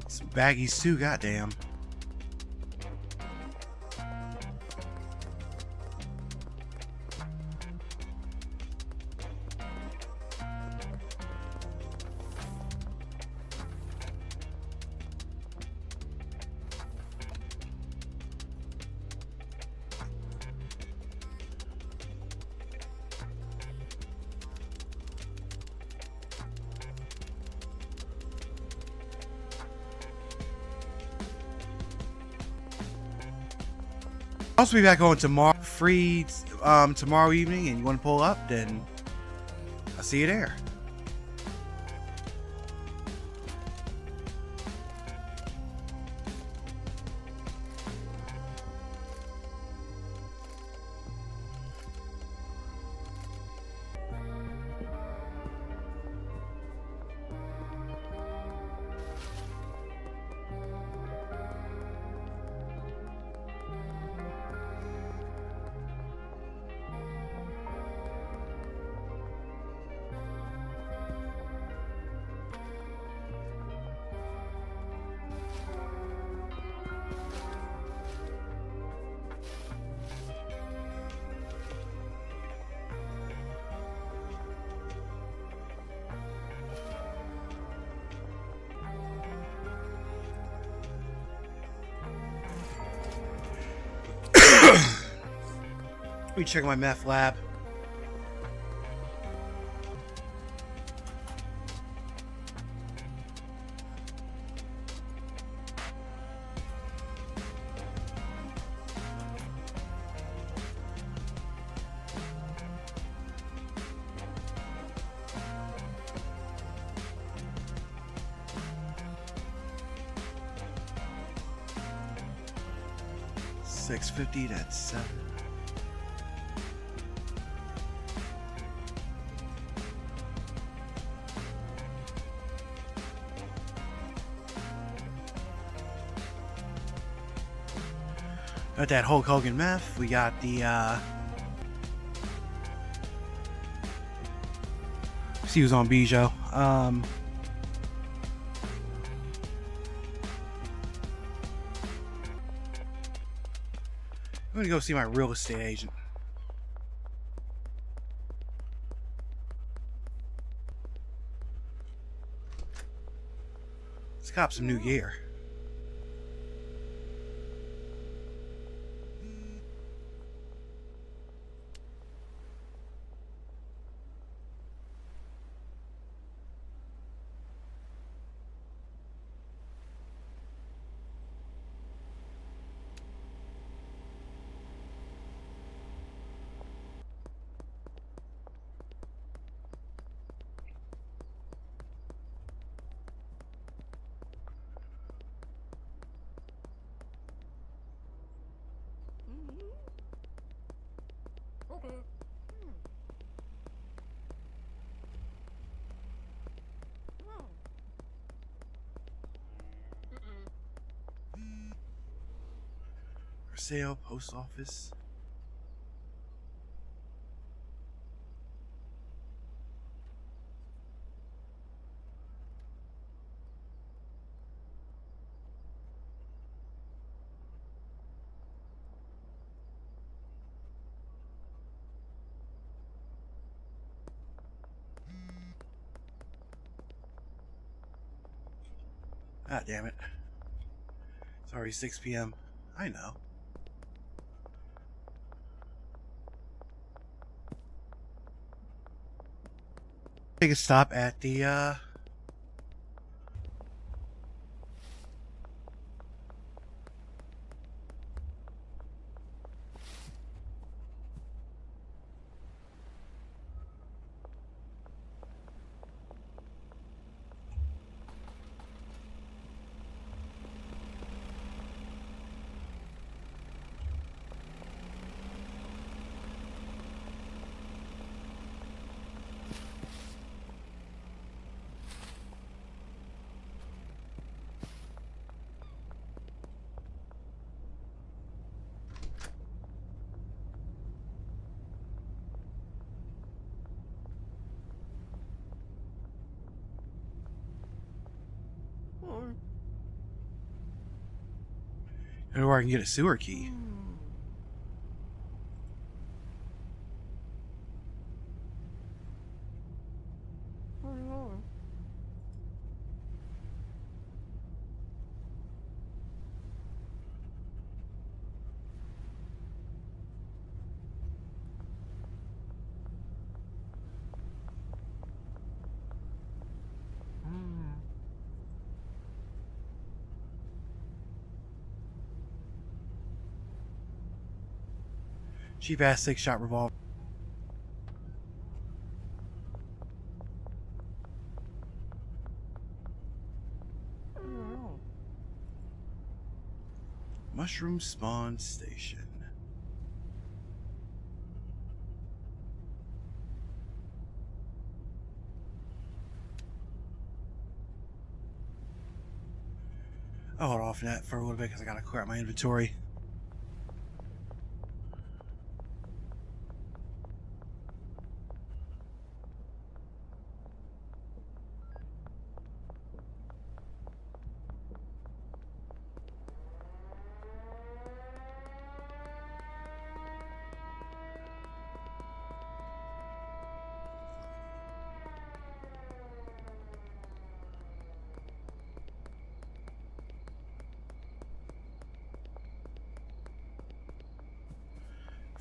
Some baggies too, goddamn. I'll also be back on tomorrow, free tomorrow evening, and you want to pull up, then I'll see you there. Let me check my meth lab. $650, that's 7. Got that Hulk Hogan meth. We got the see who's on Bijo. I'm gonna go see my real estate agent. Let's cop some new gear. sale, post office. Ah, damn it. It's already 6 p.m. I know. Take a stop at the, where I can get a sewer key. Cheap ass 6-shot revolver. Mushroom spawn station. I'll hold off on that for a little bit because I gotta clear out my inventory.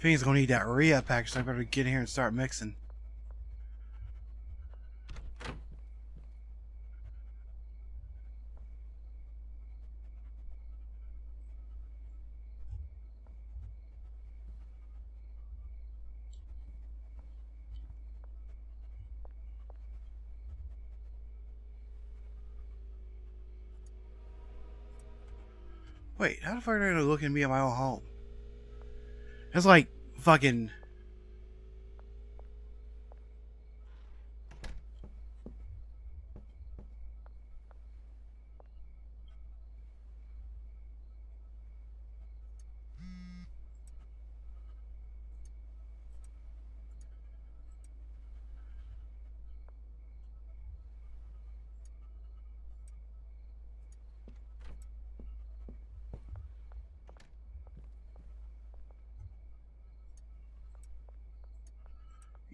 Fiend's gonna need that re-up pack, so I better get in here and start mixing. Wait, how the fuck are they gonna look at me at my own home? It's like fucking.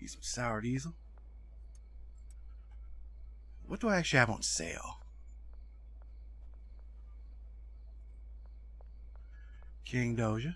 Use some sour diesel. What do I actually have on sale? King Doja.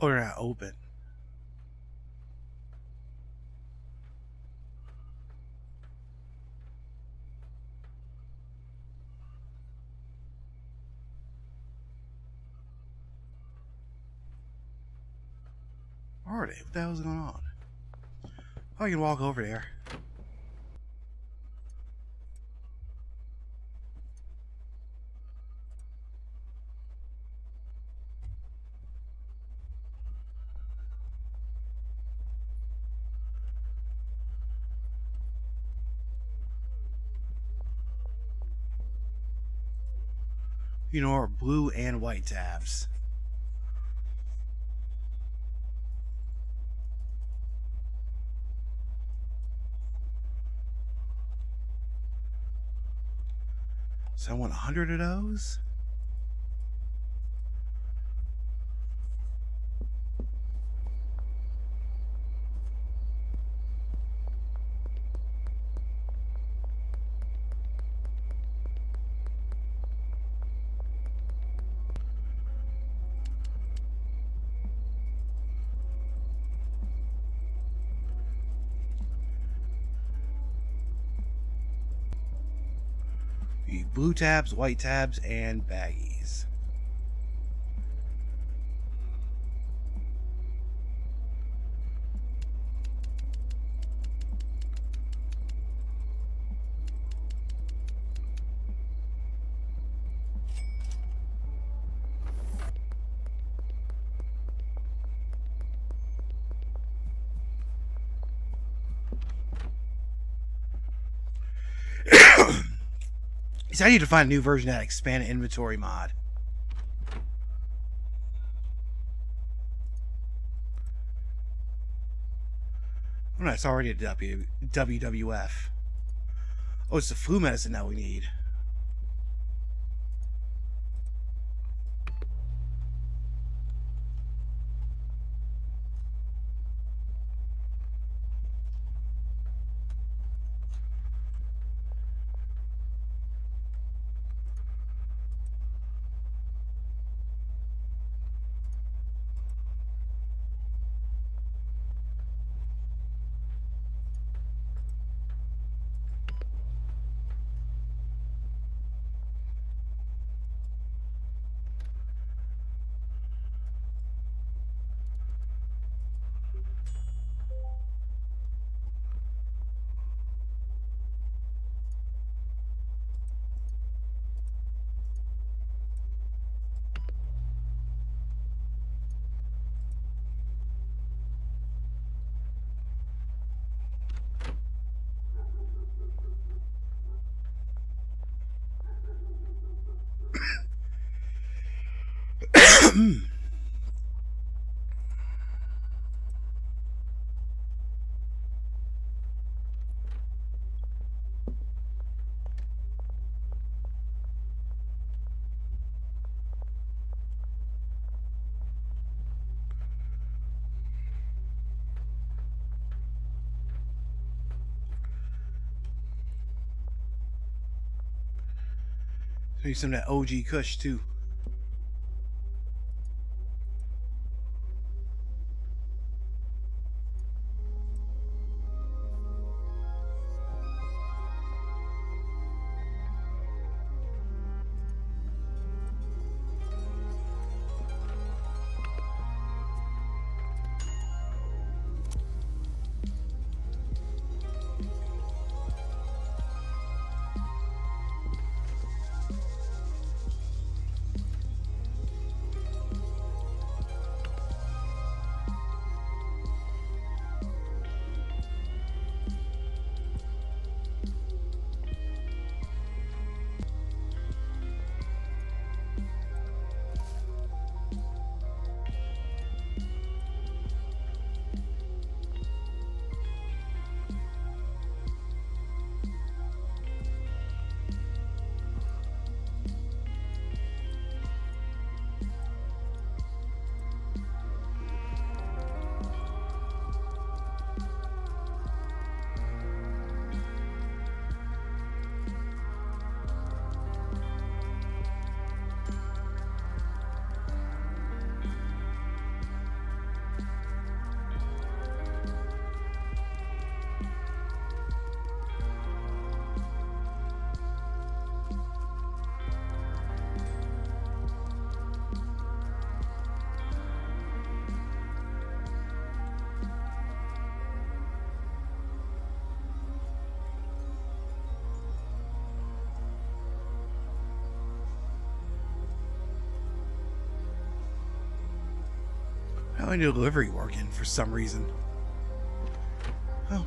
Oh, they're not open. Where are they? What the hell is going on? Oh, I can walk over there. You know, are blue and white tabs. So I want 100 of those. Blue tabs, white tabs, and baggies. So I need to find a new version of that expanded inventory mod. Oh, no, it's already a WWF. Oh, it's the flu medicine that we need. Maybe some of that OG Kush too. How is delivery working for some reason? Oh.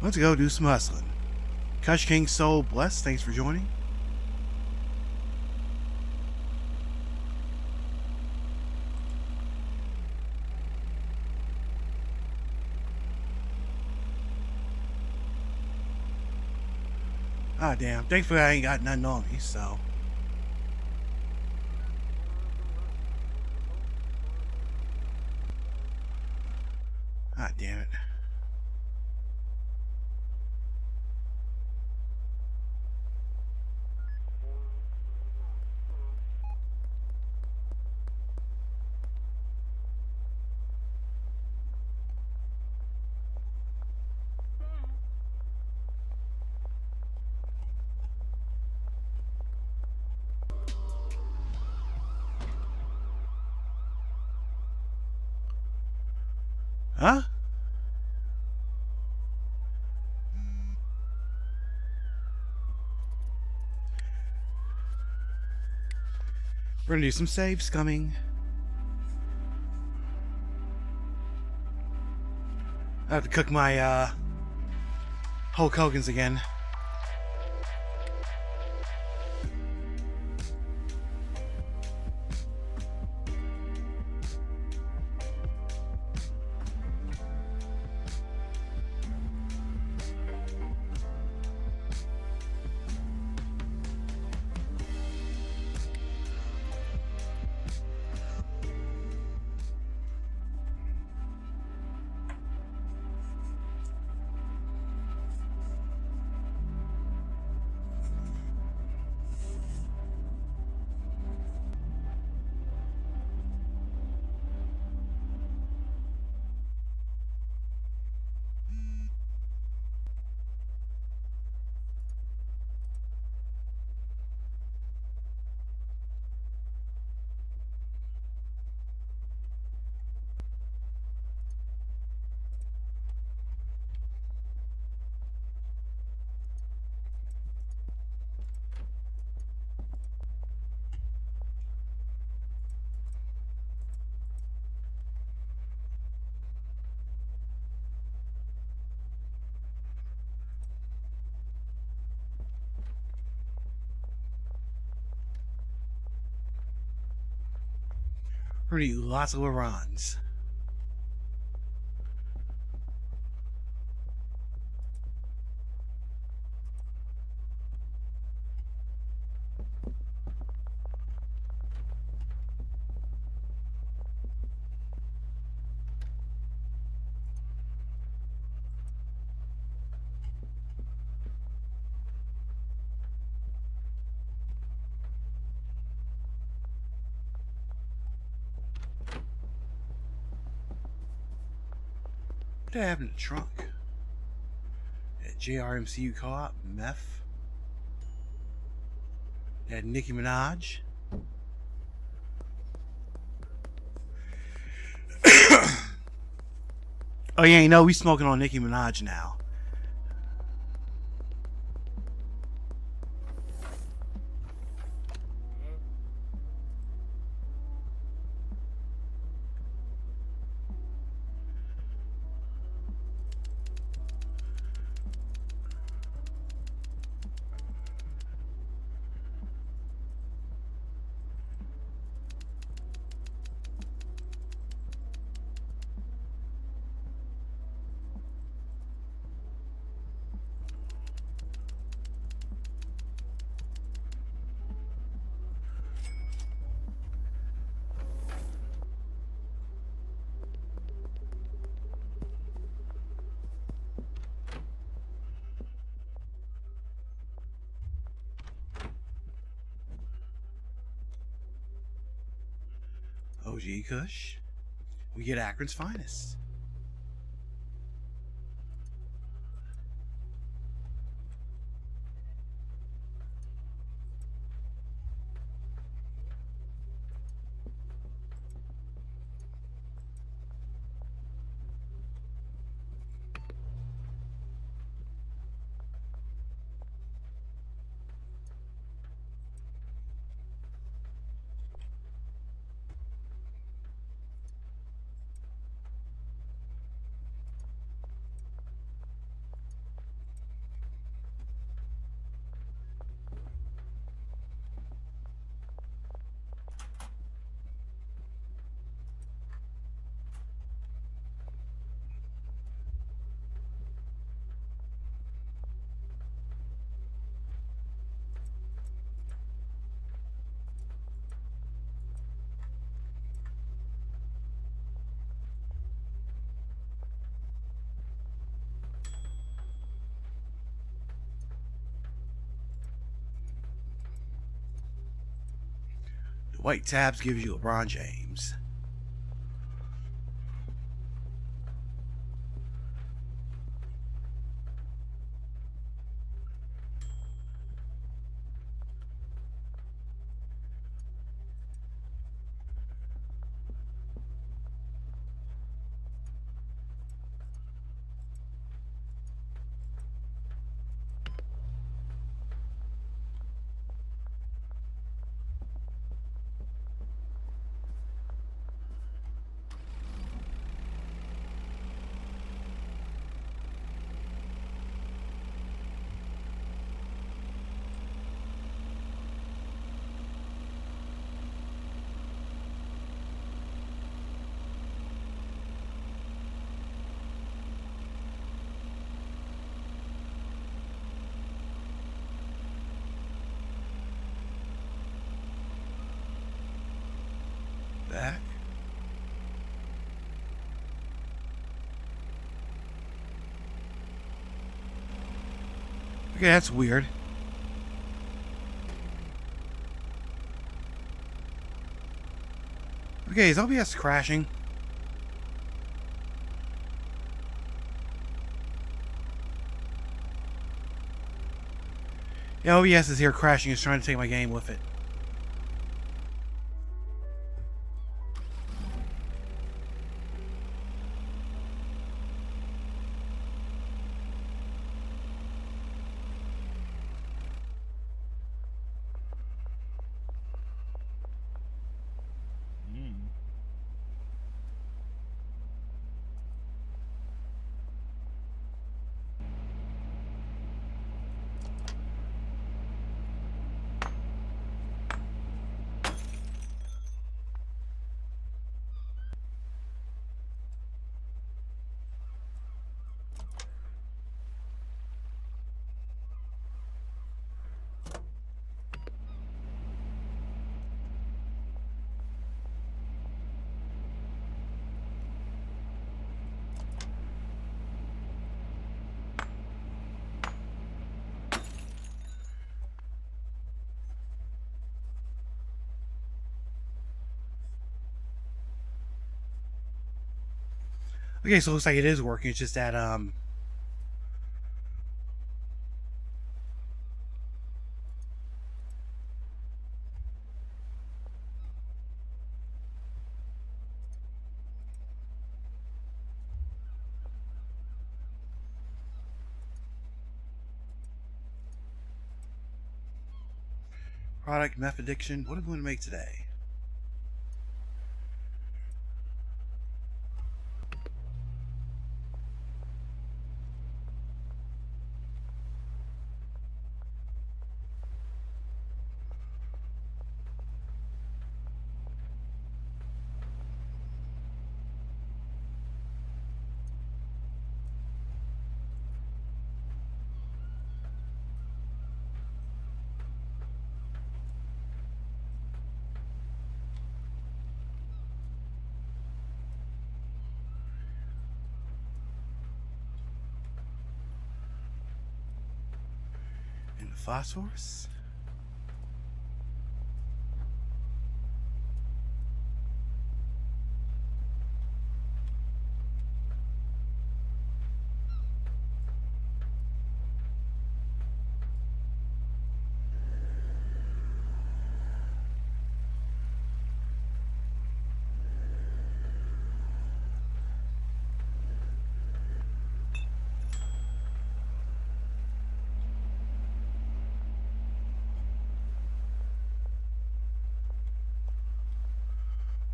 Let's go do some hustling. Kush King Soul Bless, thanks for joining. Ah, damn. Thankfully, I ain't got nothing on me, so. Ah, damn it. Huh? We're gonna do some saves coming. I have to cook my Hulk Hogan's again. We're gonna do lots of runs. What did I have in the trunk? At JRMCU Co-op, Meth. Had Nicki Minaj. Oh yeah, you know we smoking on Nicki Minaj now. OG Kush. We get Akron's finest. The white tabs gives you LeBron James. Back. Okay, that's weird. Okay, is OBS crashing? Yeah, OBS is here crashing. It's trying to take my game with it. Okay, so it looks like it is working. It's just that product meth addiction. What are we going to make today? And the phosphorus.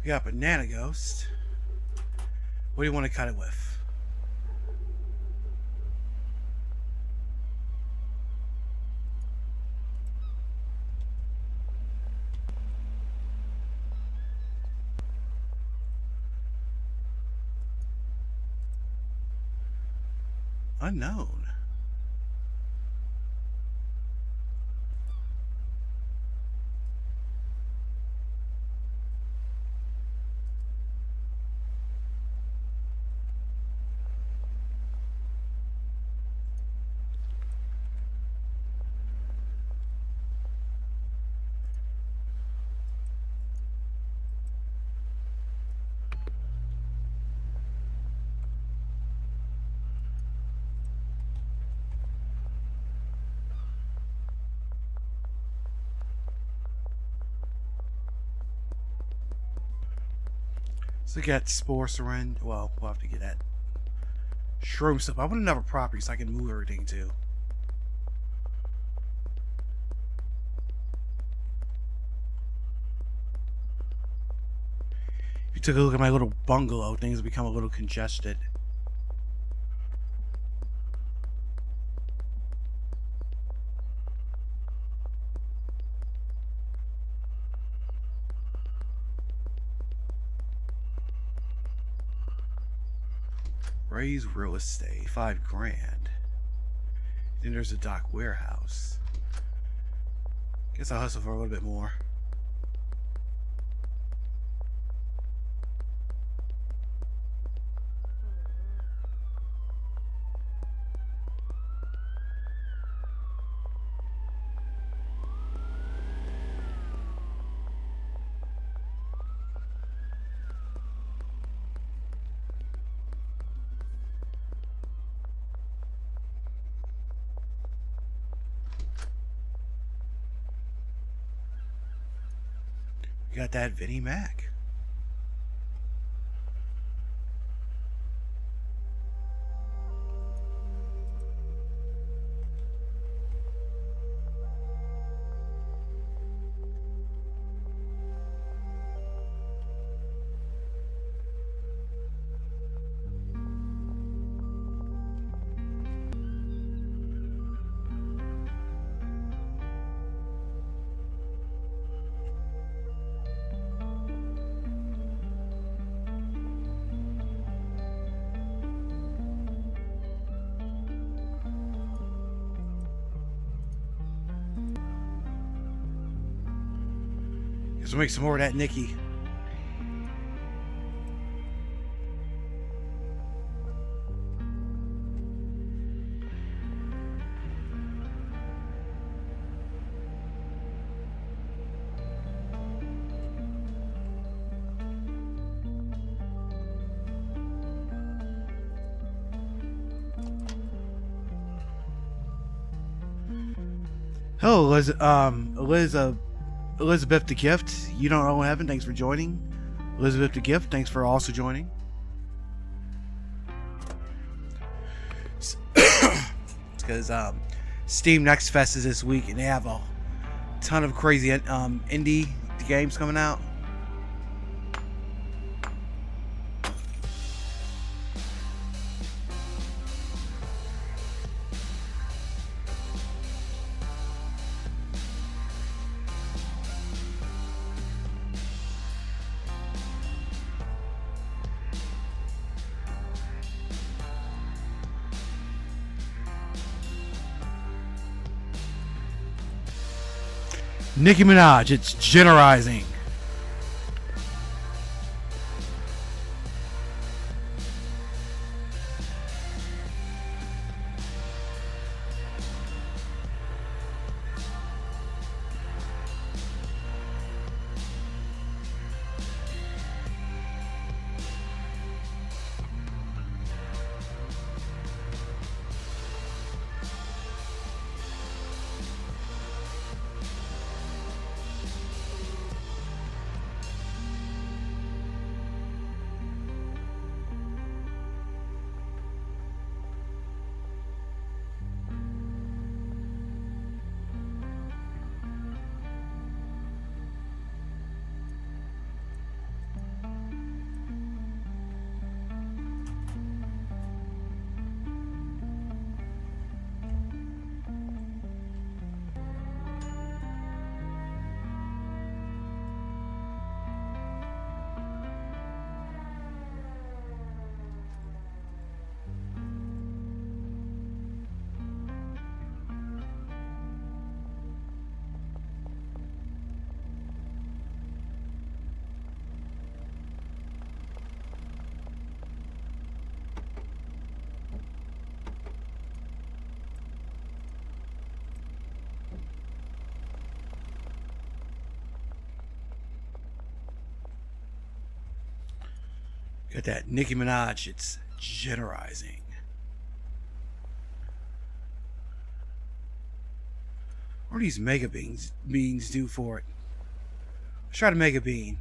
We got Banana Ghost. What do you want to cut it with? Unknown. So we got Spore Syringe. Well, we'll have to get that Shroom stuff. I want another property so I can move everything too. If you took a look at my little bungalow, things have become a little congested. Ray's Real Estate, $5 grand. Then there's a Dock Warehouse. Guess I'll hustle for a little bit more. You got that Vinnie Mac. Guess we'll make some more of that Nikki. Hello, Elizabeth the Gift. You don't know heaven. Thanks for joining. Elizabeth the Gift. Thanks for also joining. Because Steam Next Fest is this week, and they have a ton of crazy indie games coming out. Nicki Minaj, it's generalizing. Got that Nicki Minaj, it's generalizing. What do these mega beans do for it? Let's try to mega bean.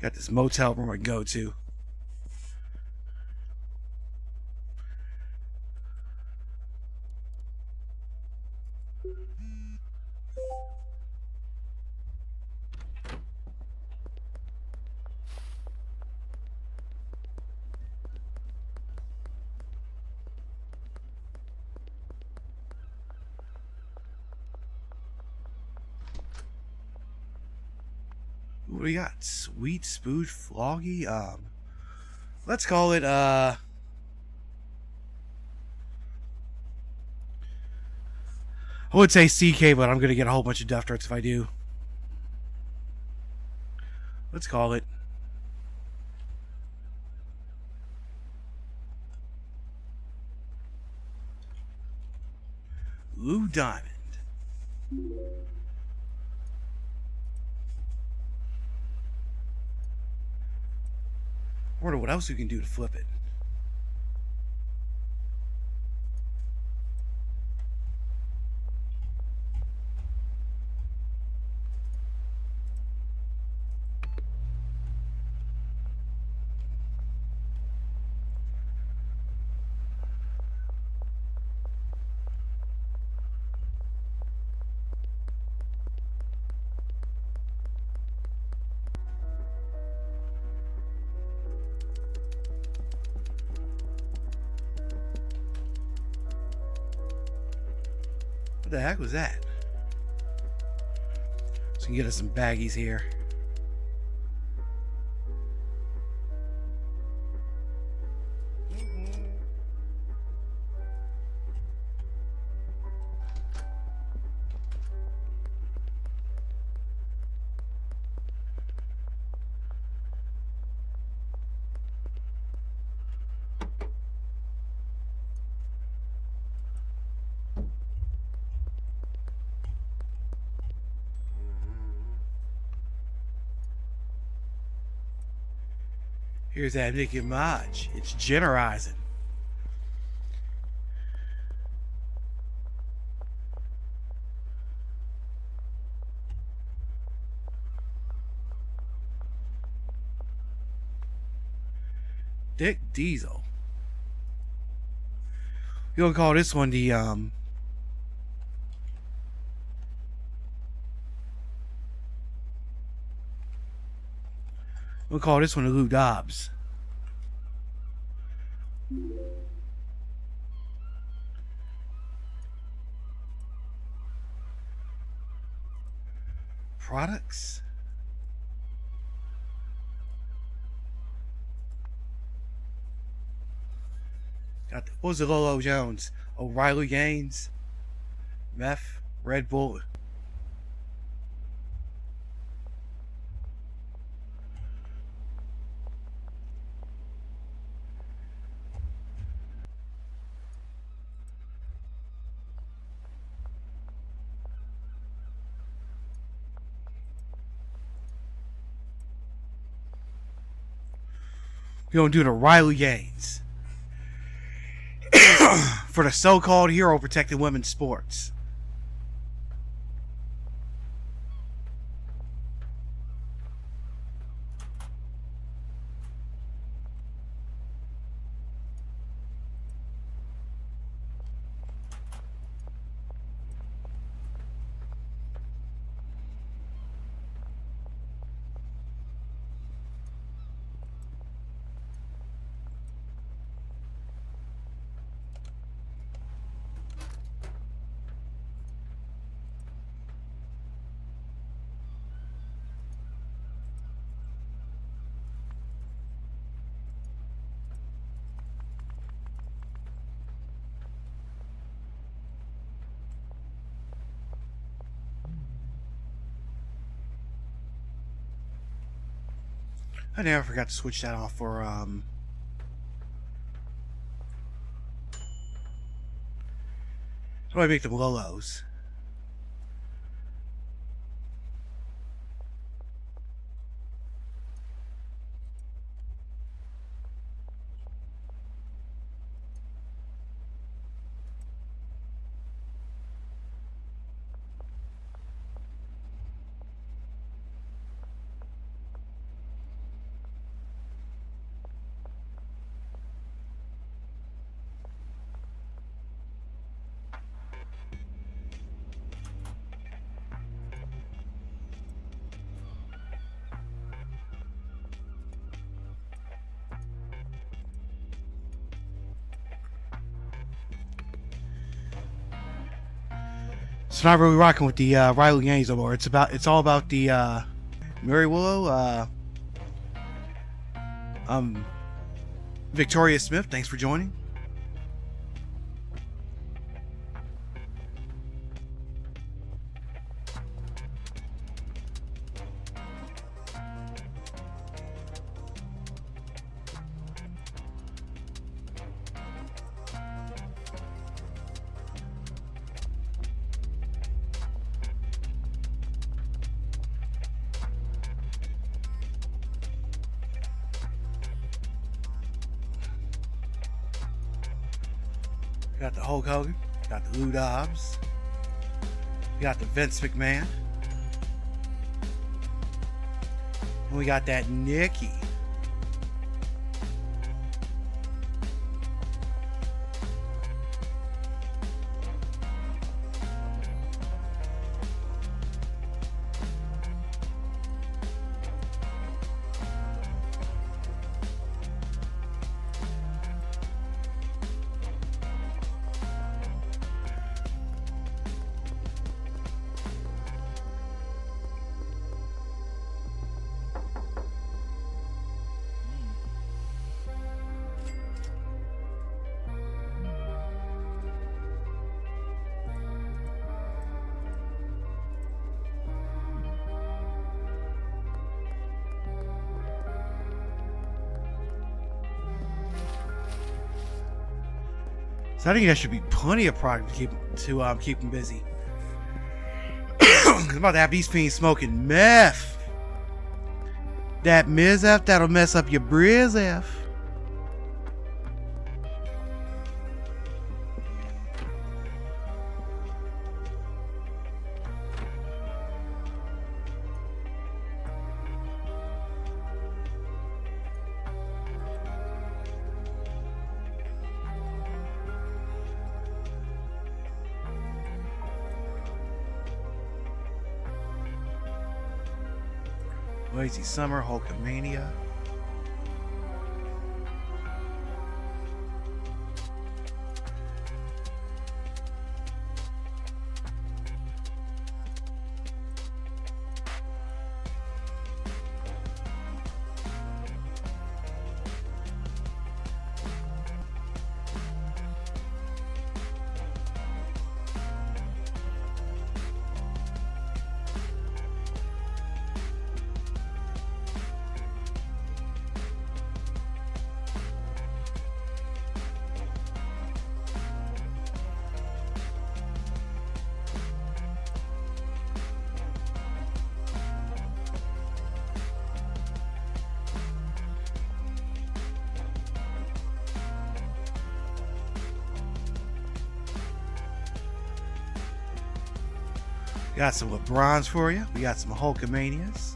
Got this motel room I go to. What do we got? Sweet Spooge Floggy? Let's call it, I would say CK, but I'm gonna get a whole bunch of death threats if I do. Let's call it Lou Diamond. I wonder what else we can do to flip it. What the heck was that? So we can get us some baggies here. Here's that Nicki Minaj. It's generizing. Dick Diesel. We're gonna call this one the we'll call this one the Lou Dobbs. Products. Got what was the Lolo Jones? O'Reilly Gaines, Meth, Red Bull. We're gonna do the Riley Gaines for the so-called hero protecting women's sports. I never forgot to switch that off for how do I make them Lolos? So not really rocking with the Riley Gaines no more. It's all about the Mary Willow. Victoria Smith, thanks for joining. Got the Hulk Hogan, got the Lou Dobbs, got the Vince McMahon, and we got that Nikki. So I think there should be plenty of product to keep them busy. I'm about to have these fiends smoking meth. That Mizf that'll mess up your Brizf. Lazy Summer, Hulkamania. Got some LeBrons for you. We got some Hulkamanias.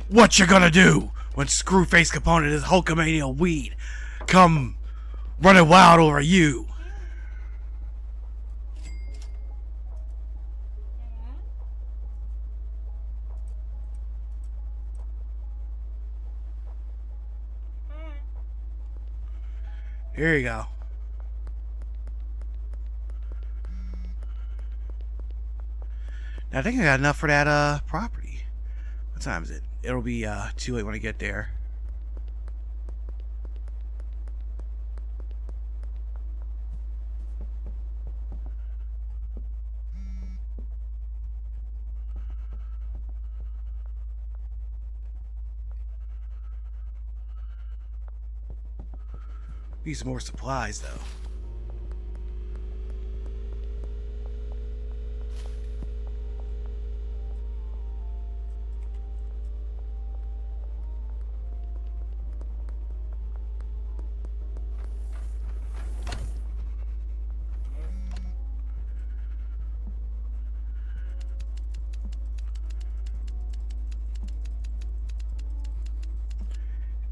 What you gonna do when Screwface component is Hulkamania weed come running wild over you? Here you go. Now I think I got enough for that property. What time is it? It'll be too late when I get there. Need some more supplies though.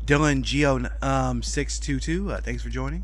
Dylan Geo 622, thanks for joining.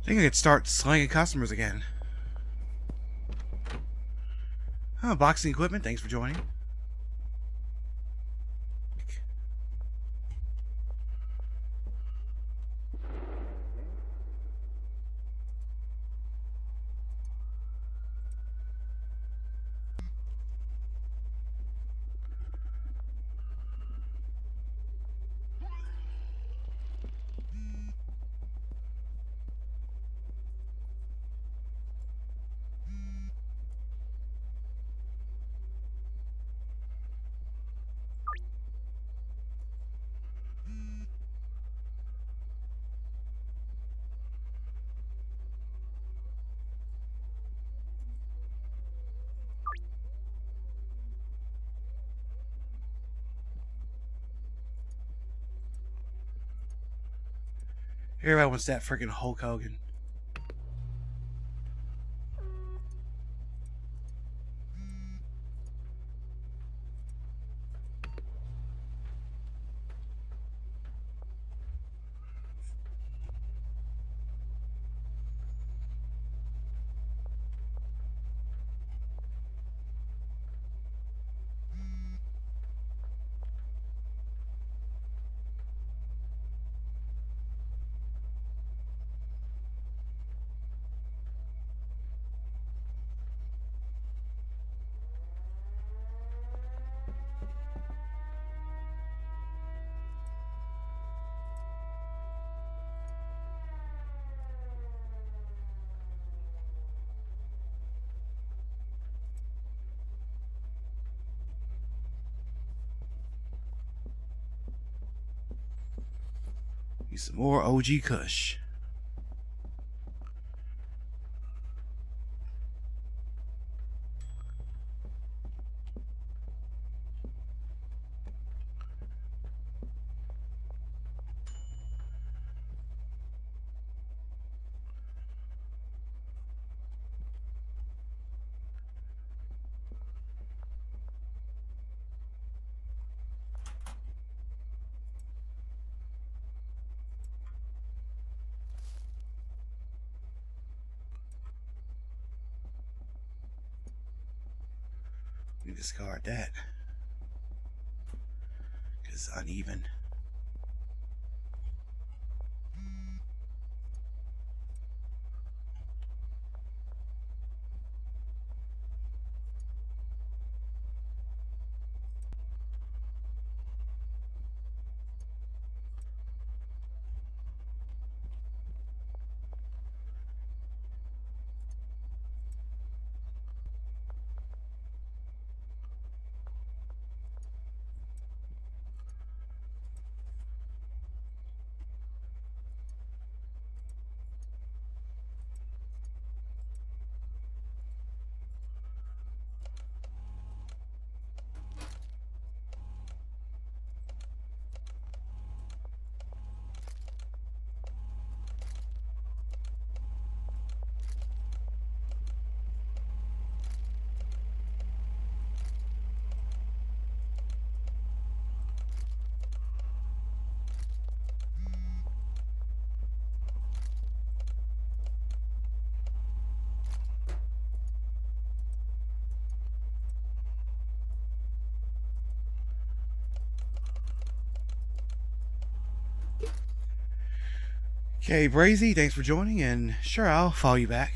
think I could start slanging customers again. Oh, boxing equipment, thanks for joining. Everybody wants that freaking Hulk Hogan. Need some more OG Kush. We discard that. Because uneven. Okay, Brazy, thanks for joining, and sure, I'll follow you back.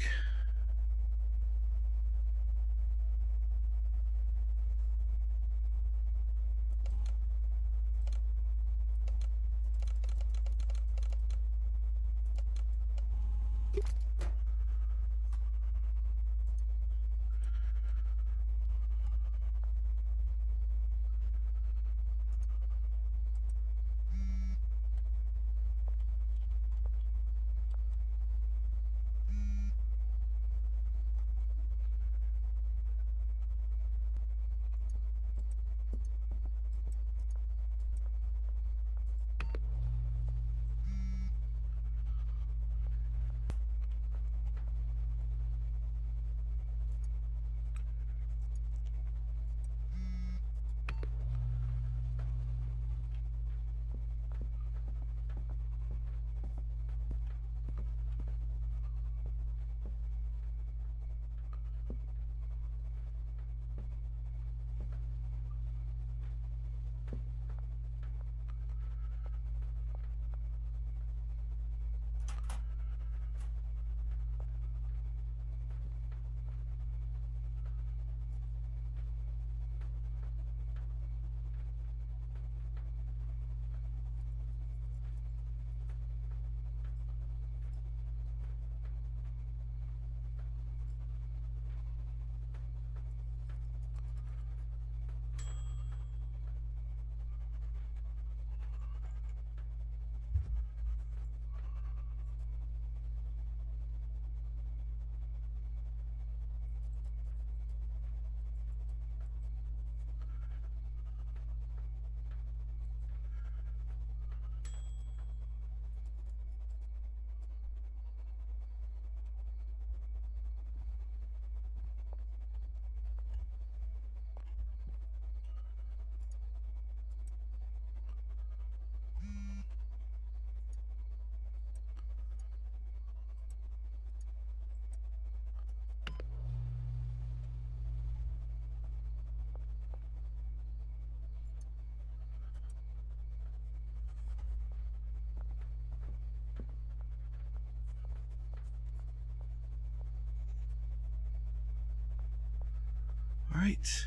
right.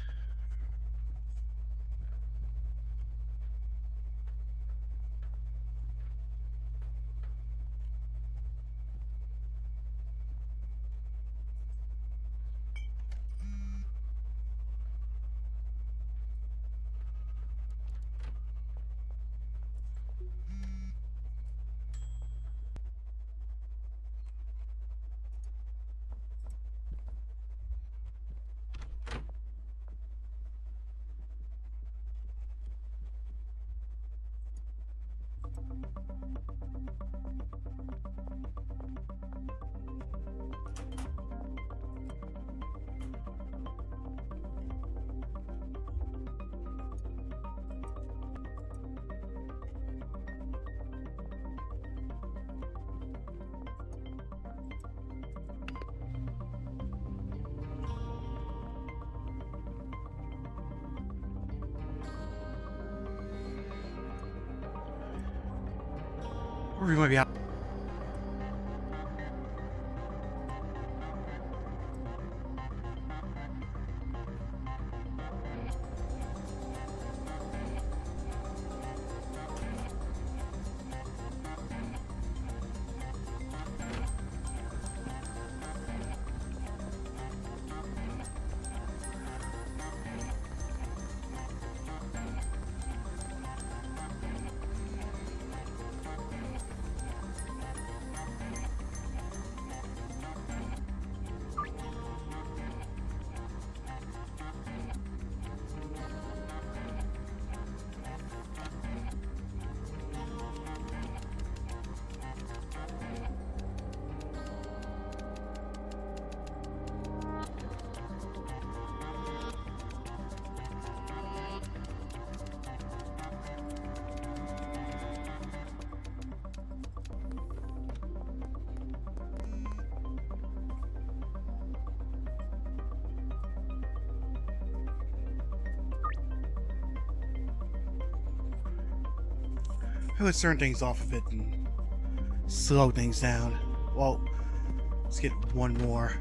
Or we might be out. Let's turn things off a bit and slow things down. Well, let's get one more.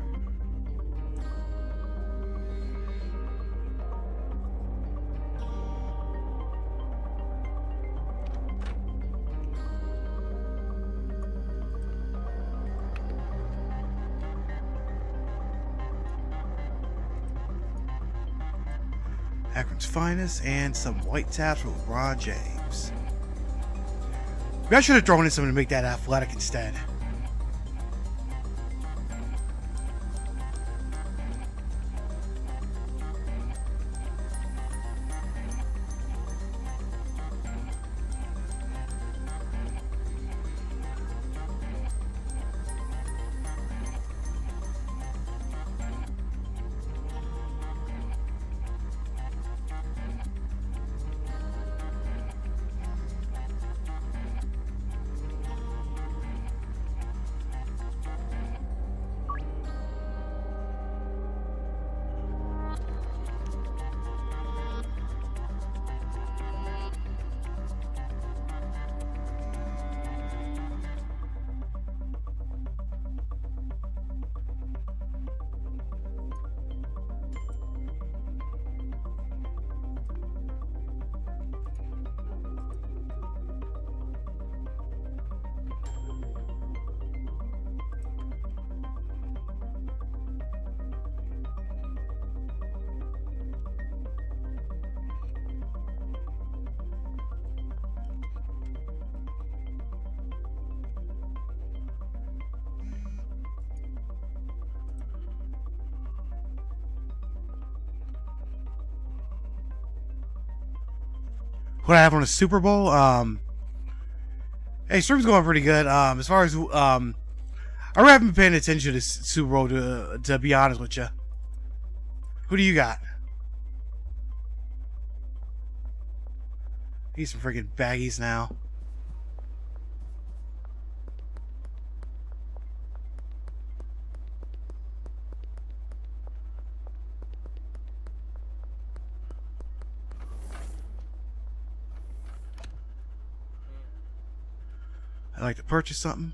Akron's finest and some white taps with Ron James. Maybe I should have thrown in something to make that athletic instead. What I have on a Super Bowl, hey, stream's going pretty good. As far as I really haven't been paying attention to this Super Bowl to be honest with you. Who do you got? He's some freaking baggies now. I'd like to purchase something.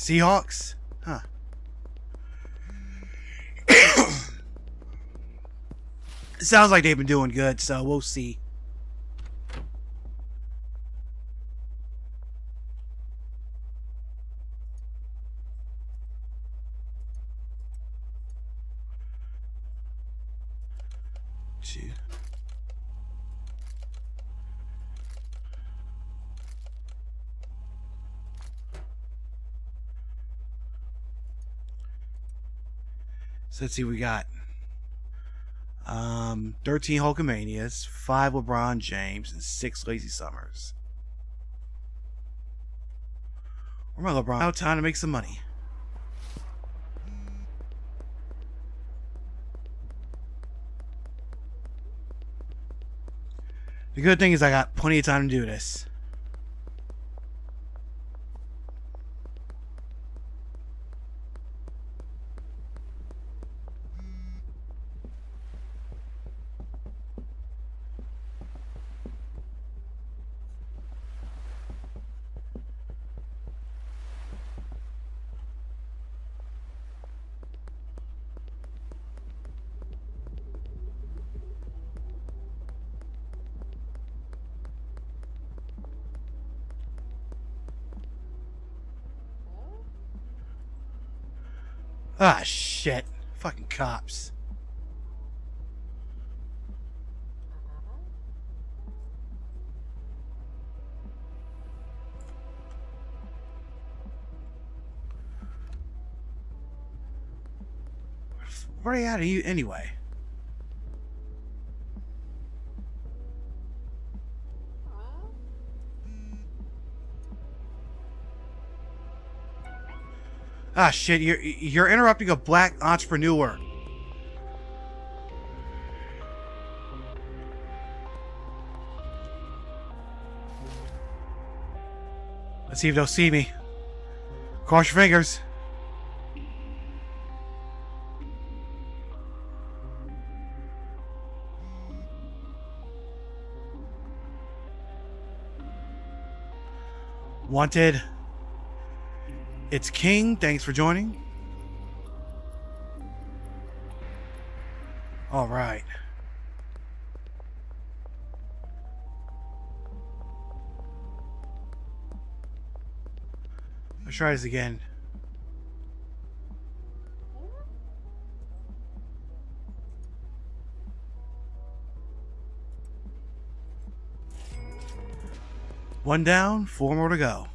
Seahawks? Huh. It sounds like they've been doing good, so we'll see. Two. So let's see, we got 13 Hulkamanias, 5 LeBron James, and 6 Lazy Summers. Where my LeBron? Now time to make some money. The good thing is I got plenty of time to do this. Ah, shit. Fucking cops. Where are they at of you anyway? Ah, shit, you're interrupting a black entrepreneur. Let's see if they'll see me. Cross your fingers. Wanted. It's King. Thanks for joining. All right. Let's try this again. One down, 4 more to go.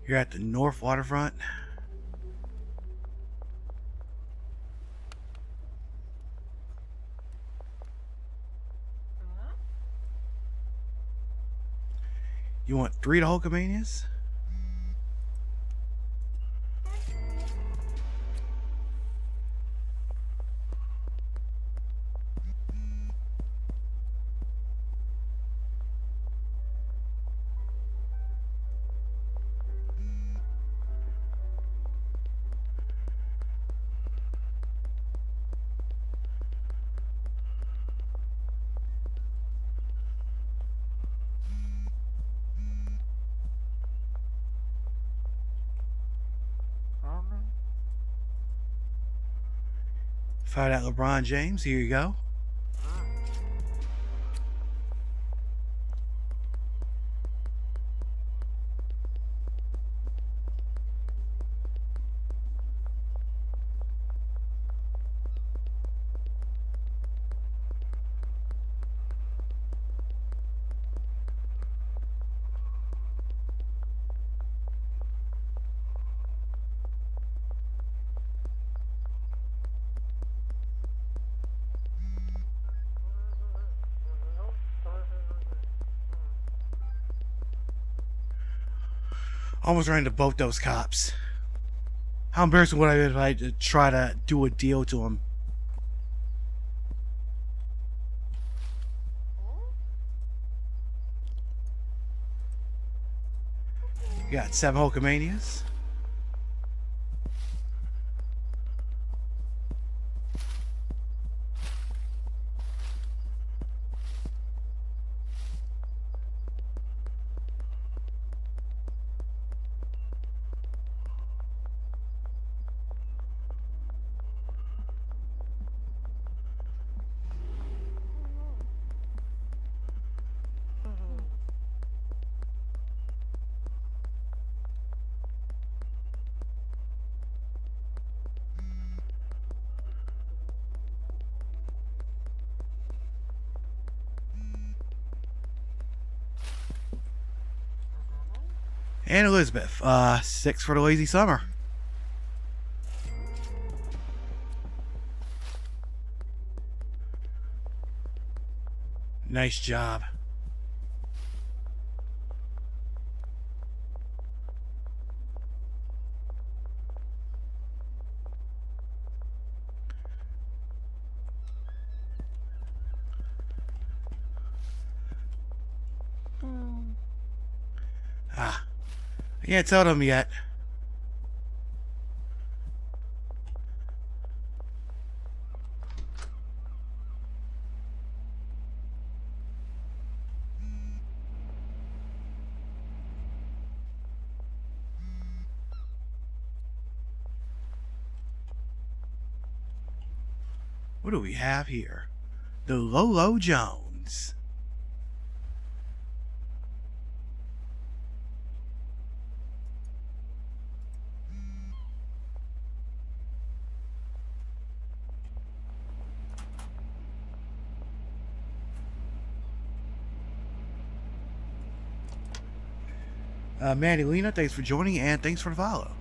You're at the North Waterfront. You want 3 to Hulkamanias? Fired out LeBron James. Here you go. Almost ran into both those cops. How embarrassing would I be if I had to try to do a deal to them? You got 7 Hulkamanias. And Elizabeth, 6 for the lazy summer. Nice job. I can't tell them yet. What do we have here? The Lolo Jones. Mandy Lena, thanks for joining and thanks for the follow.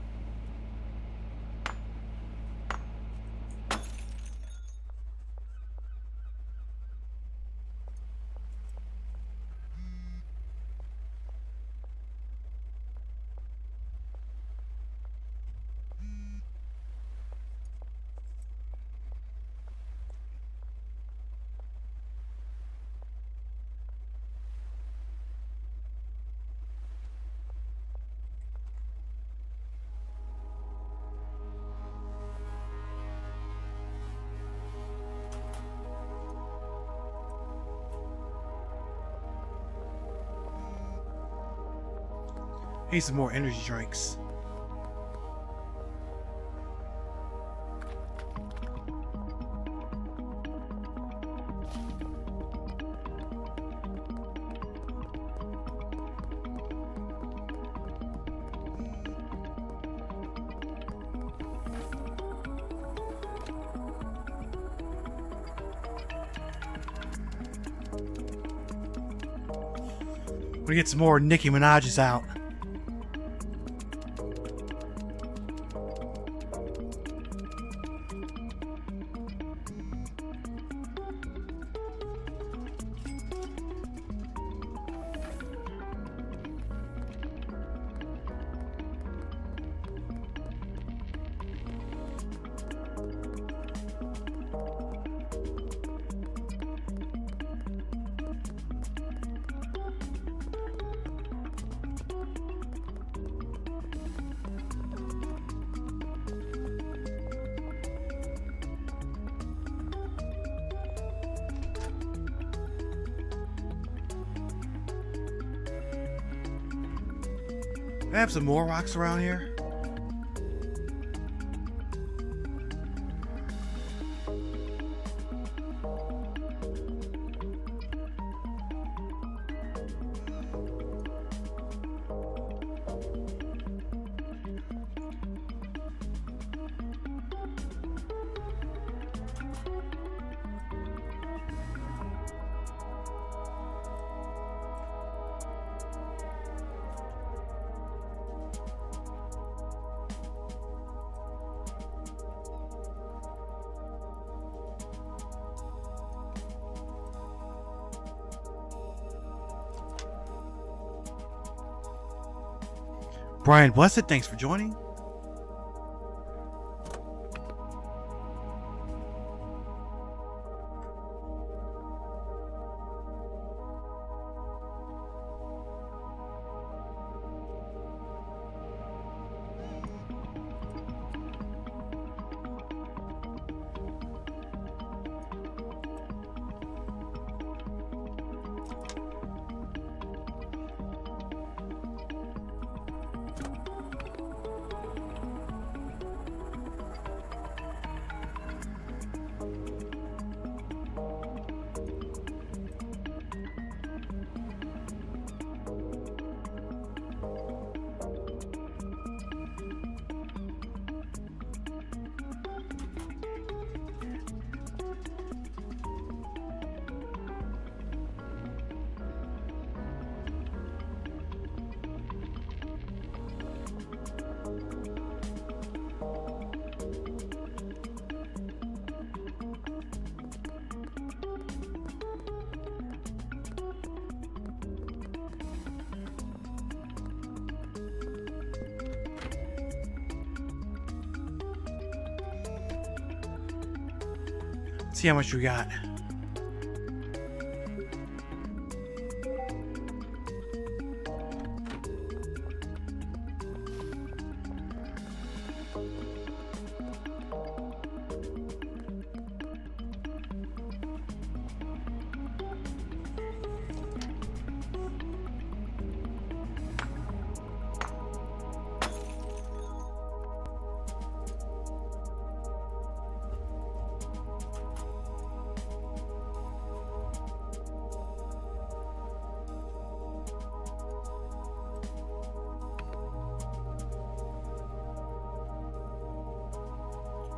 Need some more energy drinks. We get some more Nicki Minaj's out. I have some more rocks around here. Brian Blessed, thanks for joining. See how much we got.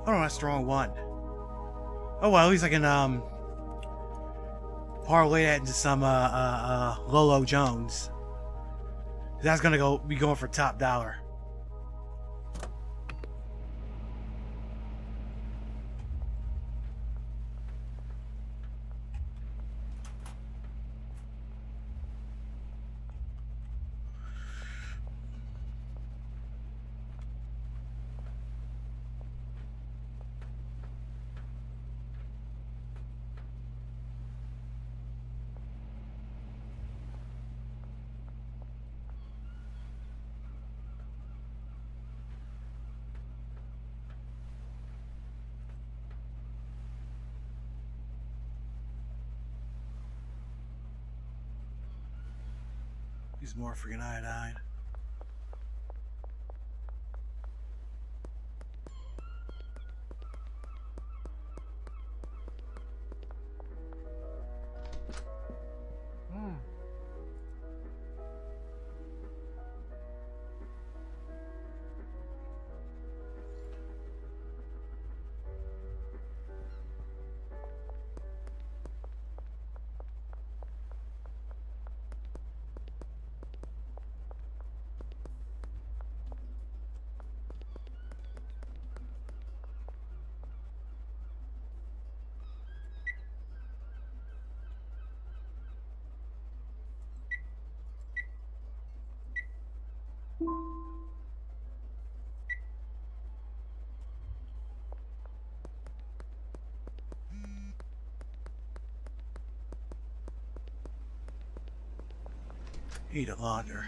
Oh no, that's the wrong one. Oh well, at least I can parlay that into some Lolo Jones. That's gonna be going for top dollar. Use more freaking iodine. Eat it longer.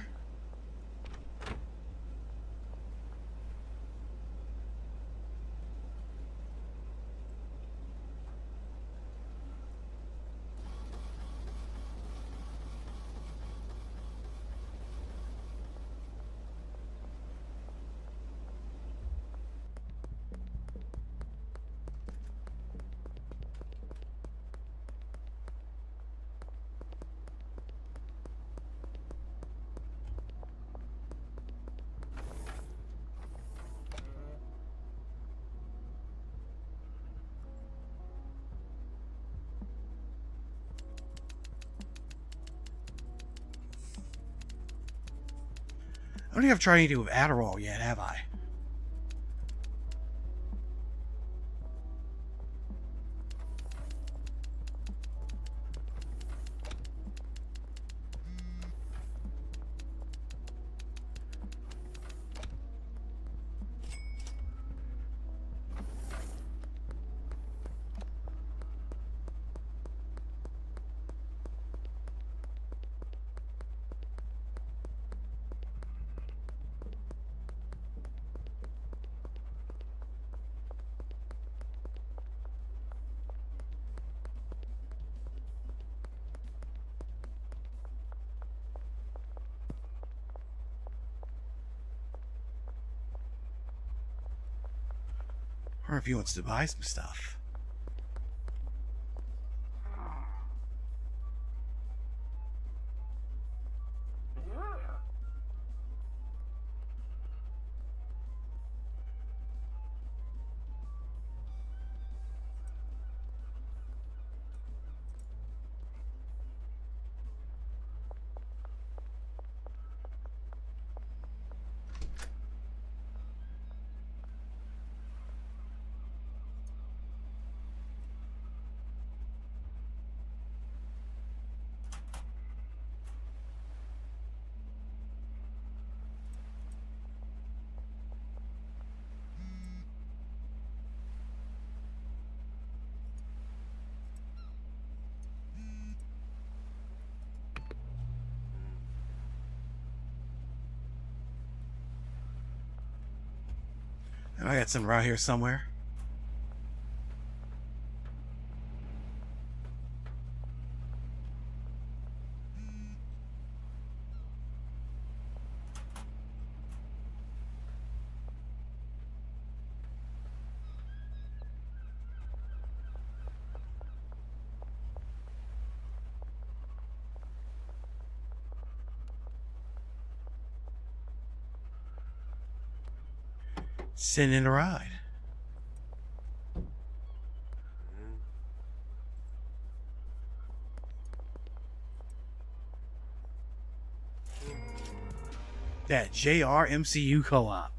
I don't think I've tried anything with Adderall yet, have I? Or if he wants to buy some stuff. I got some around here somewhere. Sitting in a ride. That JRMCU co-op.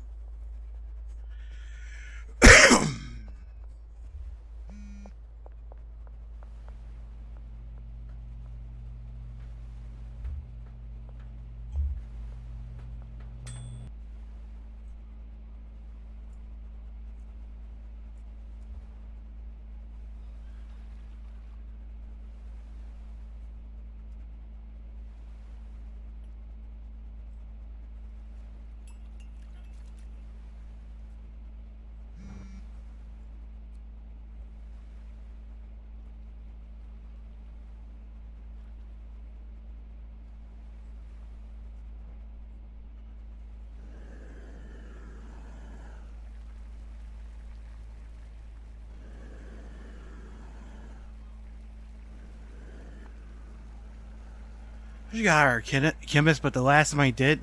You got our chemist, but the last time I did,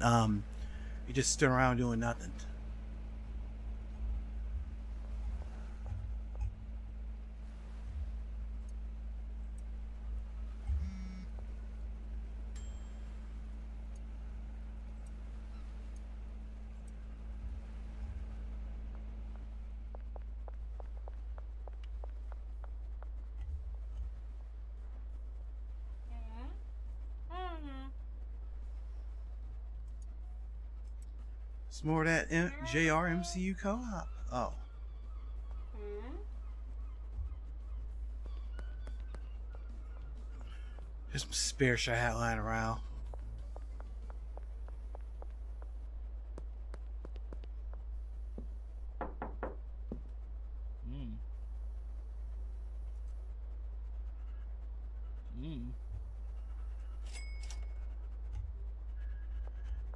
he just stood around doing nothing. It's more of that JRMCU co-op. Oh. Just some spare shit I had lying around.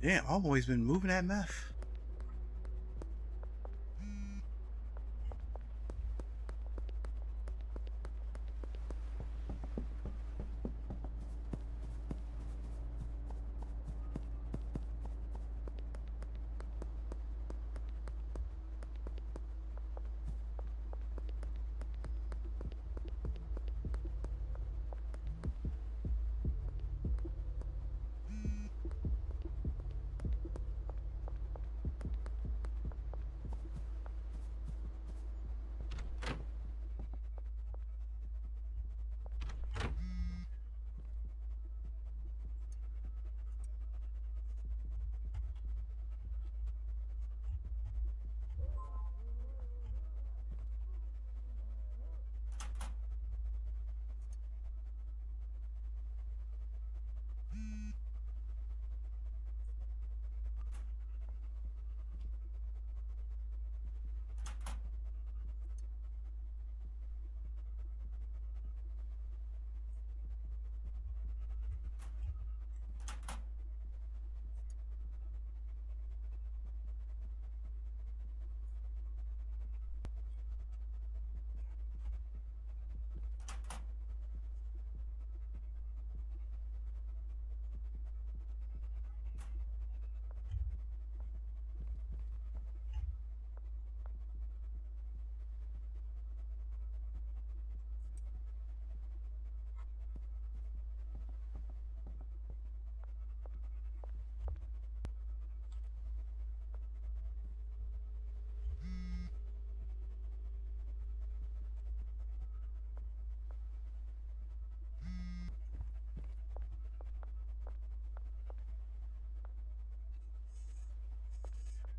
Damn, homeboy's been moving that meth.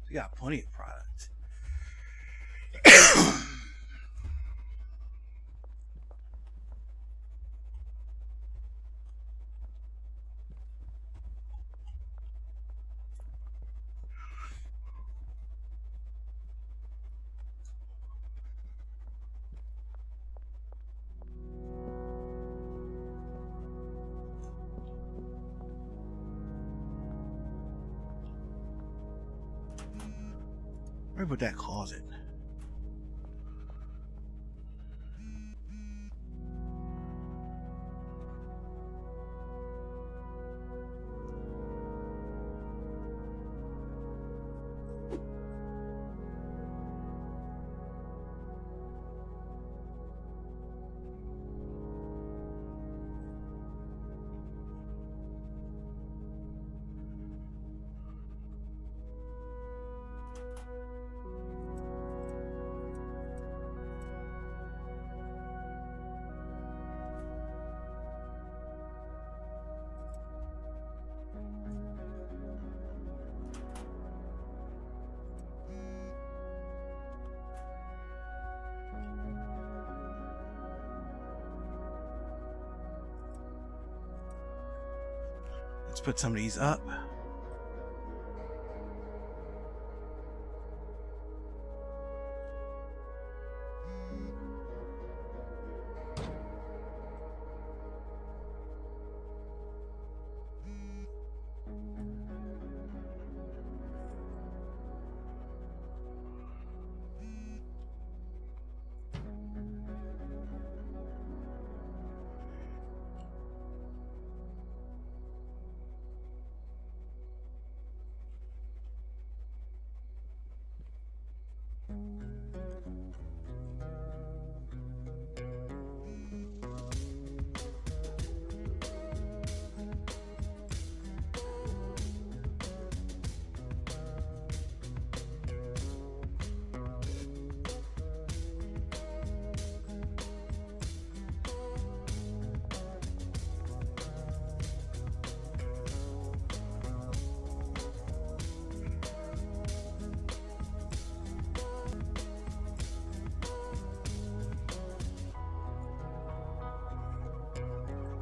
We got plenty of product. Where put that closet? Let's put some of these up.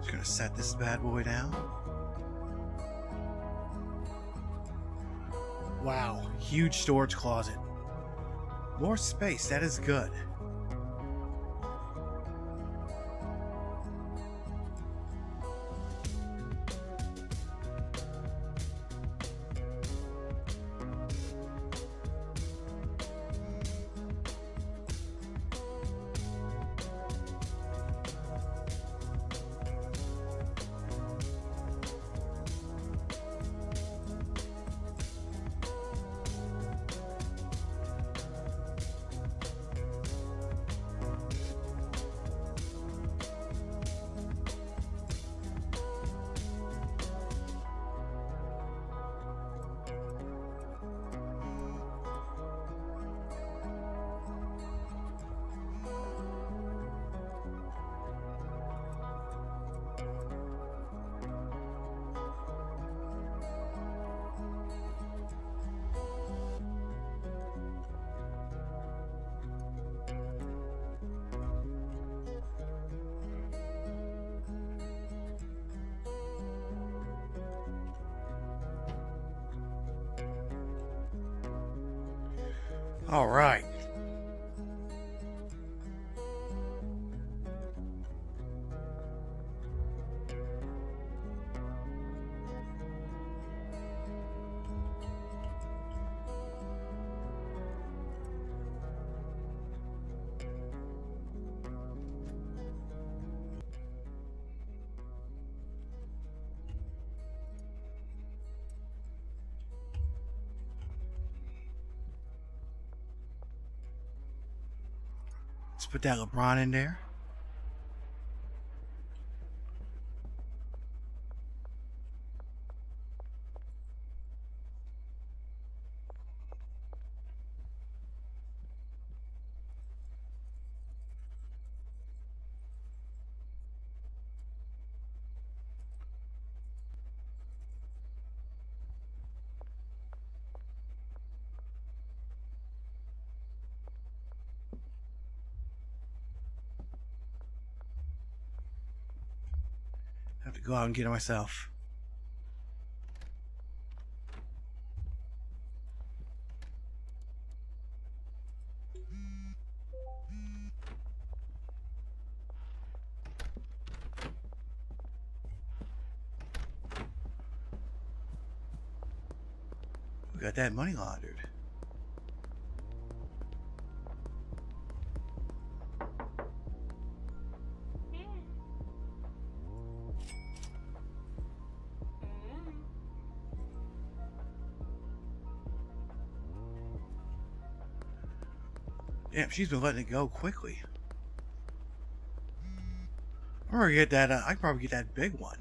Just gonna set this bad boy down. Wow, huge storage closet. More space, that is good. All right. Let's put that LeBron in there. Have to go out and get it myself. We got that money laundered. Damn, she's been letting it go quickly. I'm gonna get that. I can probably get that big one.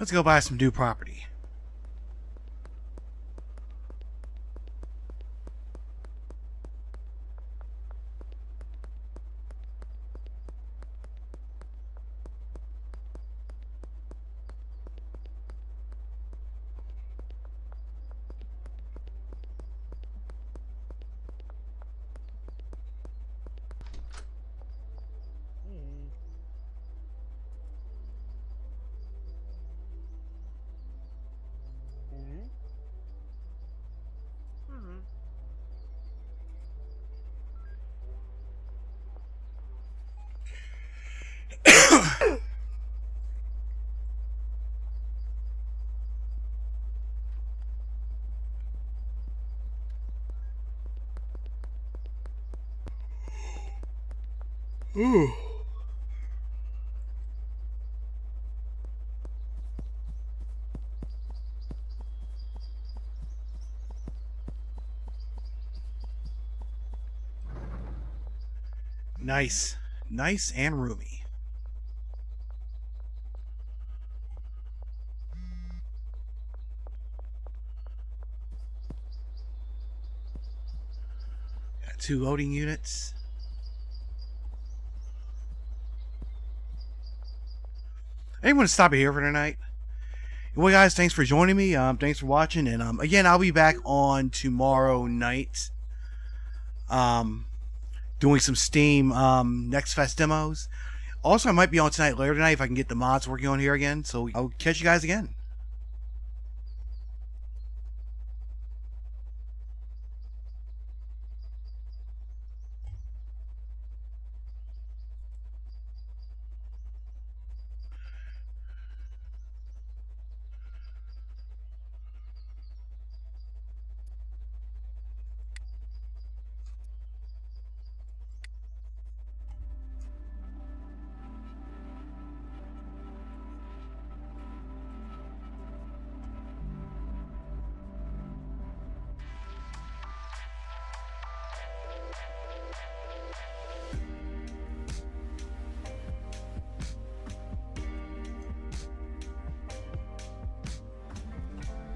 Let's go buy some new property. Ooh. Nice. Nice and roomy. Got 2 loading units. Anyone to stop here for tonight? Well, guys, thanks for joining me. Thanks for watching, and again, I'll be back on tomorrow night. Doing some Steam Next Fest demos. Also, I might be on tonight later tonight if I can get the mods working on here again. So I'll catch you guys again.